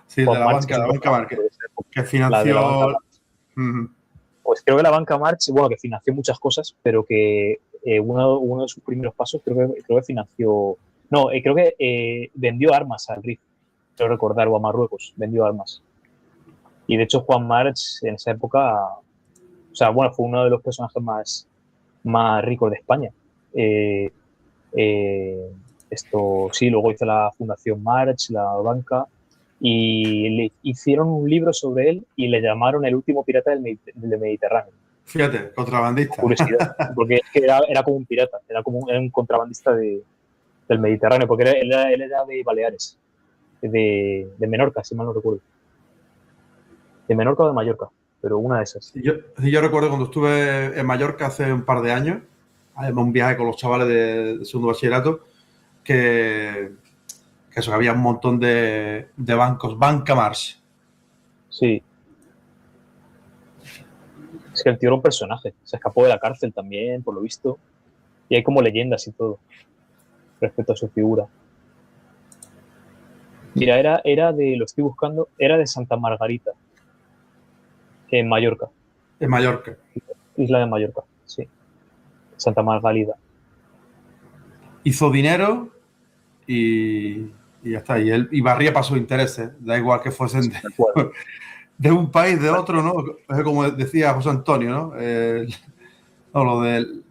Sí, de Juan la March, que banca, es de un la banca Mar, personaje de esa época, que la de la banca financió. March. Pues creo que la banca March, bueno, que financió muchas cosas, pero que uno de sus primeros pasos creo que financió. No, creo que vendió armas al RIF, creo recordar, o a Marruecos, vendió armas. Y de hecho, Juan March en esa época, o sea, bueno, fue uno de los personajes más ricos de España. Eh, eh, sí, luego hizo la Fundación March, la banca, y le hicieron un libro sobre él y le llamaron el último pirata del Mediterráneo. Fíjate, contrabandista. Curiosidad, porque es que era como un pirata, era un contrabandista del Mediterráneo, porque él era de Baleares, de Menorca, si mal no recuerdo. De Menorca o de Mallorca, pero una de esas. Yo recuerdo cuando estuve en Mallorca hace un par de años, además un viaje con los chavales de segundo bachillerato, que eso, que había un montón de bancos, Banca March. Sí, es que el tío era un personaje, se escapó de la cárcel también, por lo visto, y hay como leyendas y todo respecto a su figura. Mira, lo estoy buscando, era de Santa Margarita, en Mallorca, En Mallorca. isla de Mallorca, sí, Santa Margarita. Hizo dinero y ya está. Y barría para sus intereses, da igual que fuesen De acuerdo. de un país, de otro, ¿no? Es como decía José Antonio, ¿no? No, lo del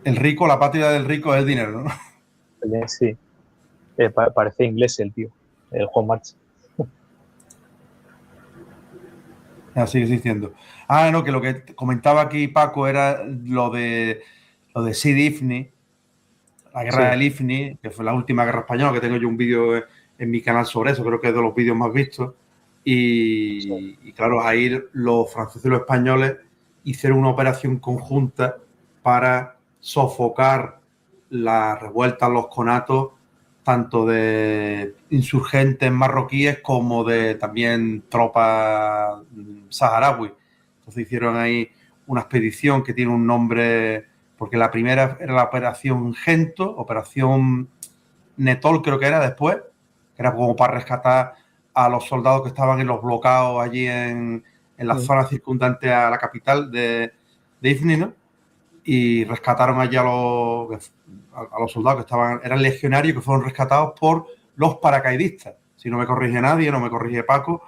el rico, la patria del rico es el dinero, ¿no? Sí, parece inglés el tío, el Juan March. Así diciendo. No, que lo que comentaba aquí Paco era lo de Sid Ifni, la guerra Sí, del Ifni, que fue la última guerra española, que tengo yo un vídeo en mi canal sobre eso, creo que es de los vídeos más vistos. sí, Y claro, ahí los franceses y los españoles hicieron una operación conjunta para sofocar la revuelta, los conatos, tanto de insurgentes marroquíes como de también tropas saharauis. Entonces hicieron ahí una expedición que tiene un nombre, porque la primera era la Operación Gento, Operación Netol creo que era después, que era como para rescatar a los soldados que estaban en los bloqueos allí en la zona circundante a la capital de Ifni, ¿no? Y rescataron allí a los soldados que eran legionarios, que fueron rescatados por los paracaidistas. Si no me corrige nadie, no me corrige Paco,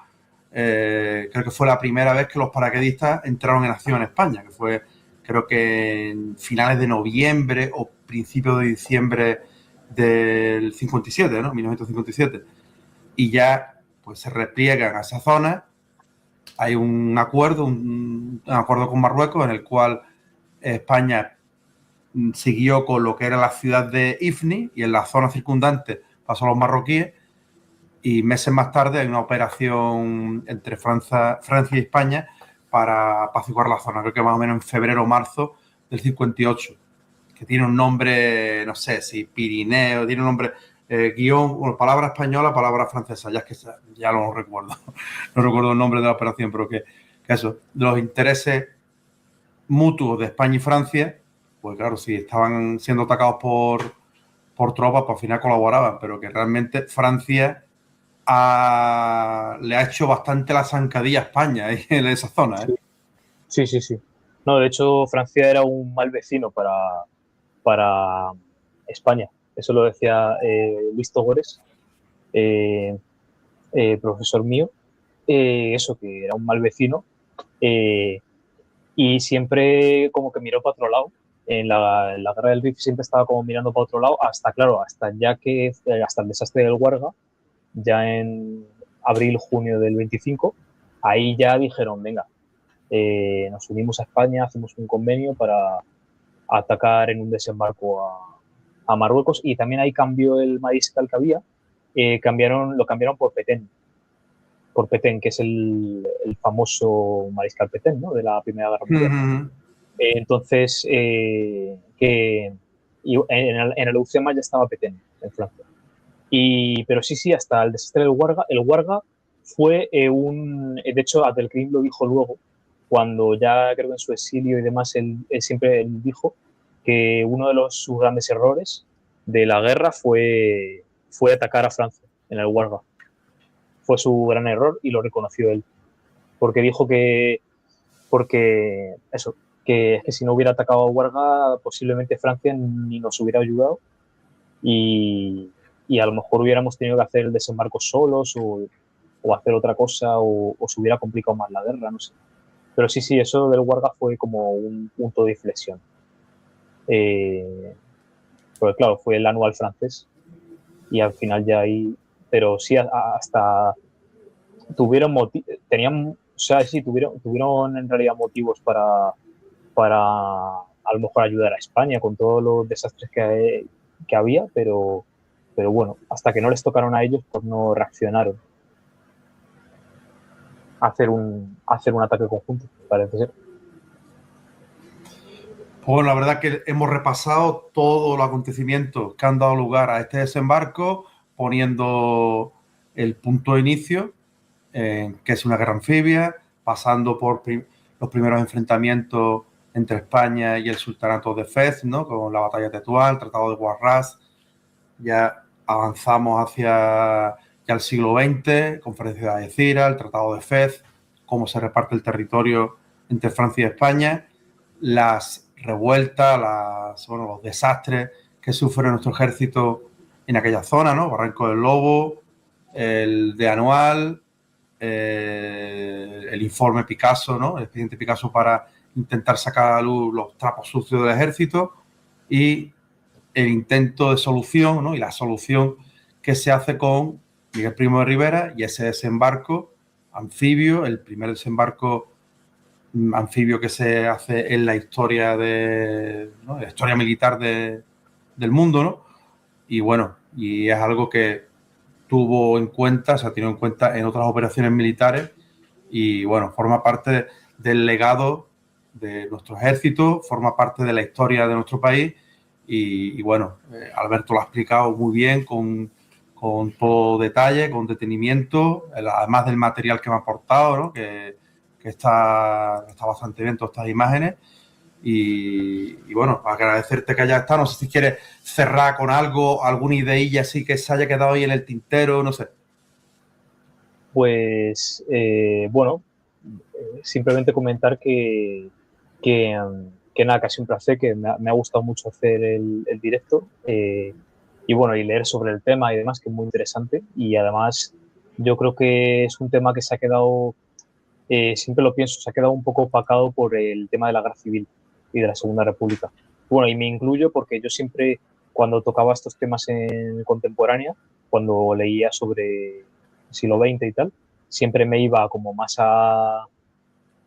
creo que fue la primera vez que los paracaidistas entraron en acción en España, que fue creo que en finales de noviembre o principios de diciembre del 57, ¿no? 1957. Y ya pues se repliegan a esa zona. Hay un acuerdo con Marruecos en el cual España siguió con lo que era la ciudad de Ifni y en la zona circundante pasó a los marroquíes, y meses más tarde hay una operación entre Francia y España para apaciguar la zona, creo que más o menos en febrero o marzo del 58, que tiene un nombre, no sé si Pirineo, tiene un nombre, palabra española, palabra francesa, ya es que ya lo recuerdo, no recuerdo el nombre de la operación, pero que eso, de los intereses mutuos de España y Francia, pues claro, si estaban siendo atacados por tropas, pues al final colaboraban, pero que realmente Francia le ha hecho bastante la zancadilla a España en esa zona. Sí. No, de hecho, Francia era un mal vecino para España. Eso lo decía Luis Togores, profesor mío, eso, que era un mal vecino, y siempre como que miró para otro lado. En la guerra del Rif siempre estaba como mirando para otro lado, hasta el desastre del Huerga, ya en abril, junio del 25, ahí ya dijeron, venga, nos unimos a España, hacemos un convenio para atacar en un desembarco a Marruecos, y también ahí cambió el mariscal que había, lo cambiaron por Petén, que es el famoso mariscal Petén, ¿no? De la Primera Guerra Mundial. Entonces, en el UCEMA ya estaba Petén, en Francia. Pero sí, hasta el desastre del Huerga. El Huerga fue de hecho, Abdelkrim lo dijo luego, cuando ya creo que en su exilio y demás, él siempre dijo que uno de sus grandes errores de la guerra fue atacar a Francia en el Huerga. Fue su gran error y lo reconoció él, porque dijo que si no hubiera atacado a Huerga, posiblemente Francia ni nos hubiera ayudado, y a lo mejor hubiéramos tenido que hacer el desembarco solos o hacer otra cosa, o se hubiera complicado más la guerra, no sé. Pero sí, eso del Huerga fue como un punto de inflexión. Porque claro, fue el anual francés y al final ya ahí, pero sí, hasta tuvieron tuvieron en realidad motivos para a lo mejor ayudar a España con todos los desastres que había, pero bueno, hasta que no les tocaron a ellos, pues no reaccionaron a hacer un ataque conjunto, parece ser. Pues la verdad que hemos repasado todos los acontecimientos que han dado lugar a este desembarco, poniendo el punto de inicio, que es una guerra anfibia, pasando por los primeros enfrentamientos entre España y el sultanato de Fez, ¿no? Con la batalla de Tetuán, el tratado de Guarras. Ya avanzamos hacia ya el siglo XX, conferencia de Algeciras, el tratado de Fez, cómo se reparte el territorio entre Francia y España, las revueltas, los desastres que sufre nuestro ejército en aquella zona, ¿no? Barranco del Lobo, el de Anual, el informe Picasso, ¿no? El expediente Picasso para intentar sacar a la luz los trapos sucios del ejército, y el intento de solución, ¿no? Y la solución que se hace con Miguel Primo de Rivera y ese desembarco anfibio, el primer desembarco anfibio que se hace en la historia ¿no? La historia militar del mundo, ¿no? Y bueno, y es algo que tuvo en cuenta, se ha tenido en cuenta en otras operaciones militares, y bueno, forma parte del legado de nuestro ejército, forma parte de la historia de nuestro país, y bueno, Alberto lo ha explicado muy bien, con todo detalle, con detenimiento, además del material que me ha aportado, ¿no? que está bastante bien todas estas imágenes. Y bueno, agradecerte que hayas estado. No sé si quieres cerrar con algo, alguna ideilla así que se haya quedado ahí en el tintero, no sé. Pues bueno, simplemente comentar que, que nada, casi un placer, que me ha gustado mucho hacer el directo y bueno, y leer sobre el tema y demás, que es muy interesante. Y además yo creo que es un tema que se ha quedado, siempre lo pienso, se ha quedado un poco opacado por el tema de la guerra civil y de la Segunda República. Bueno, y me incluyo porque yo siempre, cuando tocaba estos temas en contemporánea, cuando leía sobre el siglo XX y tal, siempre me iba como más a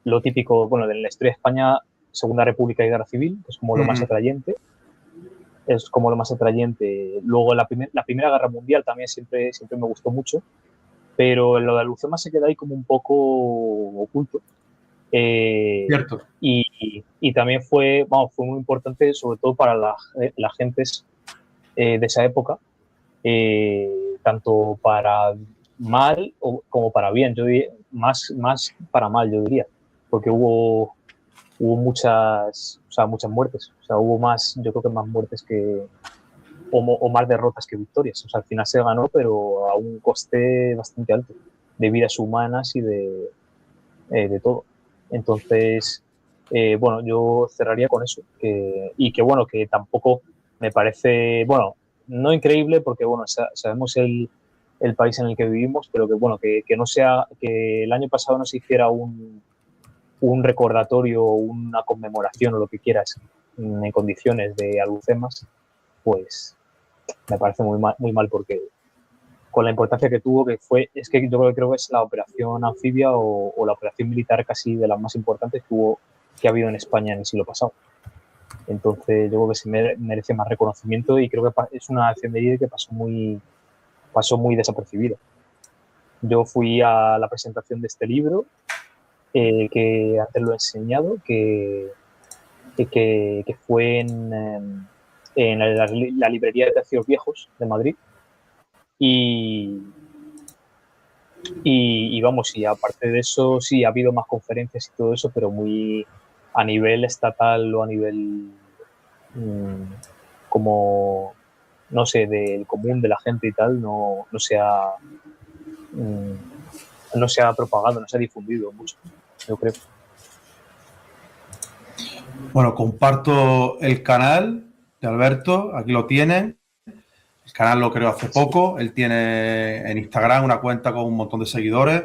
lo típico, bueno, de la historia de España, Segunda República y Guerra Civil, que es como lo más atrayente. Es como lo más atrayente. Luego la Primera Guerra Mundial también siempre me gustó mucho, pero lo de Lucema se queda ahí como un poco oculto. Cierto. Y también fue muy importante, sobre todo para las gentes de esa época, tanto para mal como para bien. Yo diría, más para mal, yo diría, porque hubo muchas muertes. O sea, hubo más, yo creo que más muertes o más derrotas que victorias. O sea, al final se ganó, pero a un coste bastante alto de vidas humanas y de todo. Entonces, bueno, yo cerraría con eso. Y que bueno, que tampoco me parece, bueno, no increíble porque, bueno, sabemos el país en el que vivimos, pero que bueno, que no sea, que el año pasado no se hiciera un recordatorio, una conmemoración o lo que quieras en condiciones de alhucemas, pues me parece muy mal porque con la importancia que tuvo, es que yo creo que es la operación anfibia o la operación militar casi de las más importantes que ha habido en España en el siglo pasado. Entonces yo creo que se merece más reconocimiento y creo que es una efeméride que pasó muy desapercibida. Yo fui a la presentación de este libro, que antes lo he enseñado, que fue en la librería de Tercios Viejos de Madrid. Y vamos, y aparte de eso, sí, ha habido más conferencias y todo eso, pero muy a nivel estatal o a nivel como, no sé, del común de la gente y tal, no se ha propagado, no se ha difundido mucho, yo creo. Bueno, comparto el canal de Alberto, aquí lo tienen. El canal lo creó hace poco. Él tiene en Instagram una cuenta con un montón de seguidores.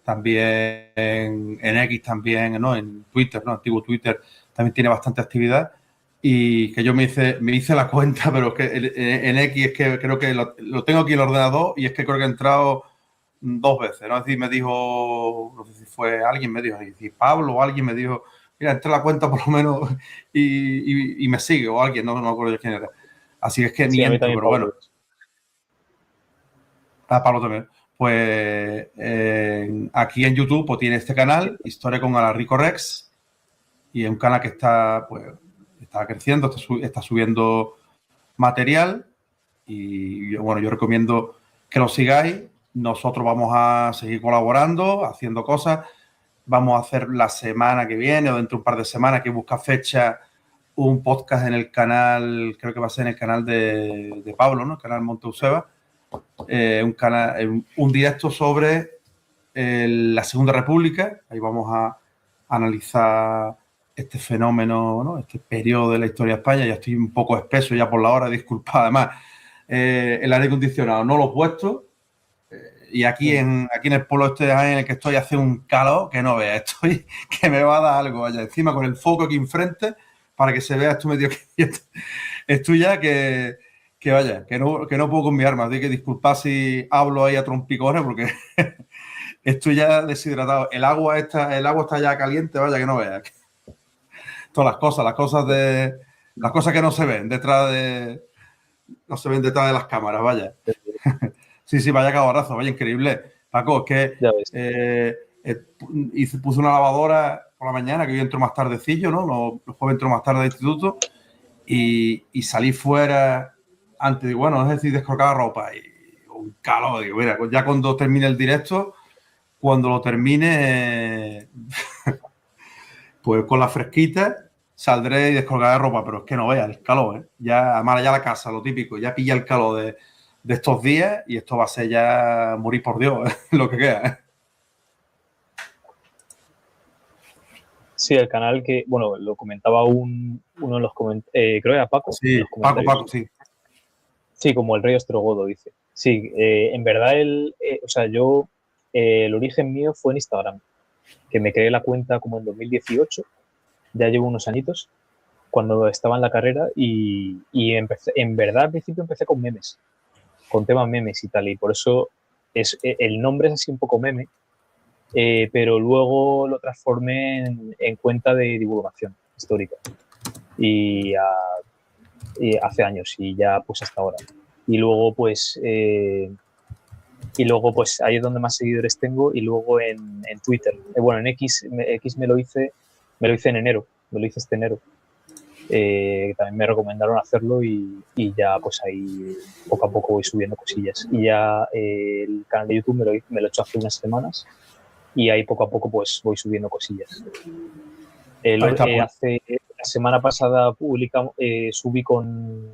También en X, también, ¿no? En Twitter, ¿no? Antiguo Twitter, también tiene bastante actividad. Y que yo me hice la cuenta, pero es que en X es que creo que lo tengo aquí en el ordenador y es que creo que he entrado 2 veces, ¿no? Es decir, me dijo, no sé si fue alguien, me dijo, si Pablo o alguien me dijo, mira, entré a la cuenta por lo menos y me sigue, o alguien, no me acuerdo de quién era. Así es que Sí, ni a mí entro, también, pero Pablo. bueno. A Pablo también. Pues aquí en YouTube pues, tiene este canal, Historia con Alarico Rex, y es un canal que está, pues, está creciendo, está subiendo material y bueno, yo recomiendo que lo sigáis. Nosotros vamos a seguir colaborando, haciendo cosas. Vamos a hacer la semana que viene o dentro de un par de semanas, que busca fecha, un podcast en el canal, creo que va a ser en el canal de Pablo, ¿no? El canal Monteuseba. Un directo sobre la Segunda República. Ahí vamos a analizar este fenómeno, ¿no? Este periodo de la historia de España. Ya estoy un poco espeso ya por la hora, disculpad. Además, el aire acondicionado no lo he puesto. Y aquí en el pueblo este en el que estoy hace un calor que no veas. Estoy que me va a dar algo allá encima con el foco aquí enfrente para que se vea esto medio que estoy ya que vaya, que no puedo con mi arma. Así que disculpad si hablo ahí a trompicones porque estoy ya deshidratado. El agua está ya caliente, vaya que no veas. Todas las cosas que no se ven detrás de las cámaras, vaya. Sí, vaya caborazo, vaya increíble. Paco, es que puse una lavadora por la mañana, que yo entro más tardecillo, ¿no? Los jueves entro más tarde de instituto, y salí fuera antes, digo, bueno, es decir, descolgar la ropa y un calor, digo, mira, ya cuando termine el directo, cuando lo termine, pues con la fresquita saldré y descolgaré ropa, pero es que no veas el calor, ¿eh? Ya, además ya la casa, lo típico, ya pilla el calor de estos días y esto va a ser ya morir por Dios, ¿eh? Lo que queda, ¿eh? Sí, el canal que, bueno, lo comentaba uno de los comentarios, creo que era Paco, en Sí, los comentarios. Paco, sí. Sí, como el rey Ostrogodo, dice. Sí, en verdad, o sea, yo, el origen mío fue en Instagram, que me creé la cuenta como en 2018, ya llevo unos añitos, cuando estaba en la carrera y empecé, en verdad al principio empecé con memes, con temas memes y tal, y por eso el nombre es así un poco meme, pero luego lo transformé en cuenta de divulgación histórica y, y hace años y ya pues hasta ahora. Y luego pues ahí es donde más seguidores tengo y luego en Twitter. Bueno, en X me lo hice en enero, me lo hice este enero. También me recomendaron hacerlo y ya pues ahí poco a poco voy subiendo cosillas. Y ya el canal de YouTube me lo he hecho hace unas semanas y ahí poco a poco pues voy subiendo cosillas. Ahí está, pues. Hace la semana pasada subí con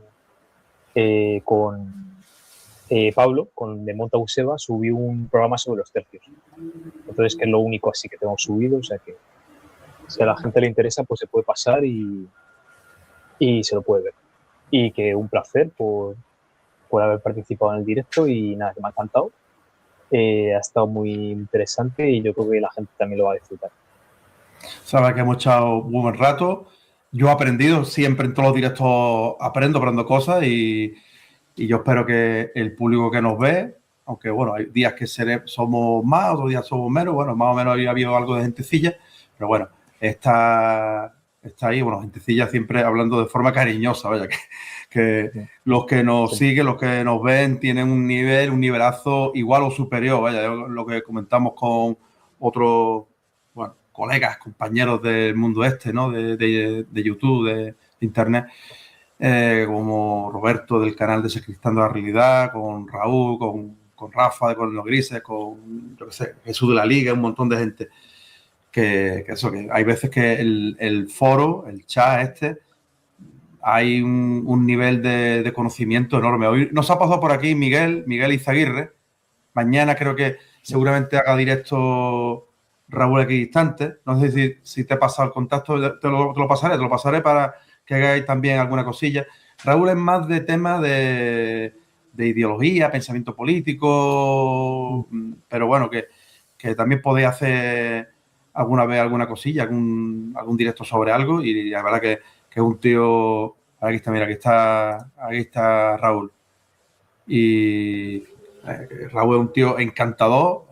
Pablo, con de Monta Useva, subí un programa sobre los tercios. Entonces, que es lo único así que tengo subido, o sea que si a la gente le interesa, pues se puede pasar y se lo puede ver. Y que un placer por haber participado en el directo y nada, que me ha encantado. Ha estado muy interesante y yo creo que la gente también lo va a disfrutar. Sabes que hemos echado un buen rato. Yo he aprendido, siempre en todos los directos aprendo cosas y yo espero que el público que nos ve, aunque bueno, hay días que somos más, otros días somos menos, bueno, más o menos ha habido algo de gentecilla, pero bueno, está ahí, bueno, gentecilla siempre hablando de forma cariñosa, vaya, que los que nos siguen, los que nos ven, tienen un nivelazo igual o superior, vaya, lo que comentamos con otros, bueno, colegas, compañeros del mundo este, ¿no? De YouTube, de Internet. Como Roberto del canal de Sacristando la Realidad, con Raúl, con Rafa, con Los Grises, con, yo qué sé, Jesús de la Liga, un montón de gente. Que hay veces que el foro, el chat este, hay un nivel de conocimiento enorme. Hoy nos ha pasado por aquí Miguel Izaguirre. Mañana creo que seguramente haga directo Raúl Equidistante. No sé si te he pasado el contacto, te lo pasaré para que hagáis también alguna cosilla. Raúl es más de temas de ideología, pensamiento político, pero bueno, que también podéis hacer alguna vez alguna cosilla, algún directo sobre algo y la verdad que es un tío... Aquí está, mira, aquí está Raúl. Y Raúl es un tío encantador,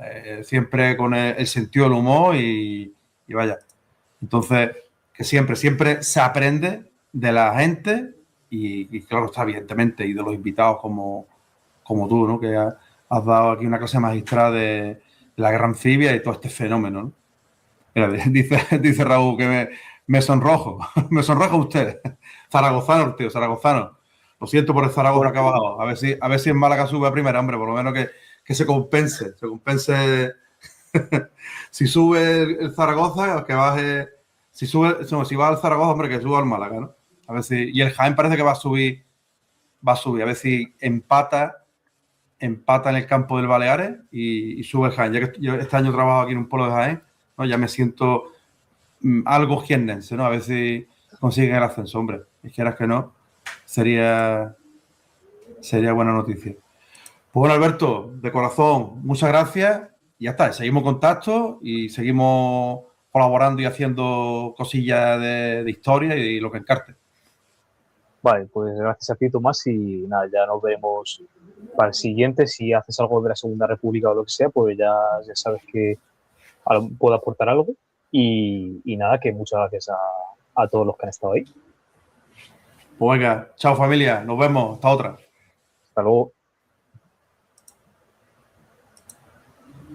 siempre con el sentido del humor y vaya. Entonces, que siempre se aprende de la gente y claro, está evidentemente, y de los invitados como tú, ¿no? Que has dado aquí una clase magistral de la guerra anfibia y todo este fenómeno, ¿no? Mira, dice Raúl que me sonrojo, me sonroja usted. Zaragozano, tío, zaragozano. Lo siento por el Zaragoza que ha bajado. A ver si en Málaga sube a primera, hombre, por lo menos que se compense. Si sube el Zaragoza, que baje. Si va al Zaragoza, hombre, que suba al Málaga, ¿no? A ver si. Y el Jaén parece que va a subir. A ver si empata en el campo del Baleares y sube el Jaén. Ya que yo este año trabajo aquí en un pueblo de Jaén, ¿no? Ya me siento algo jiennense, ¿no? A ver si consiguen el ascenso, hombre. Y quieras que no, sería buena noticia. Pues bueno, Alberto, de corazón, muchas gracias. Y ya está, seguimos en contacto y seguimos colaborando y haciendo cosillas de historia y lo que encarte. Vale, pues gracias a ti, Tomás, y nada, ya nos vemos para el siguiente. Si haces algo de la Segunda República o lo que sea, pues ya sabes que puedo aportar algo. Y nada, que muchas gracias a todos los que han estado ahí. Pues venga, chao familia, nos vemos, hasta otra. Hasta luego.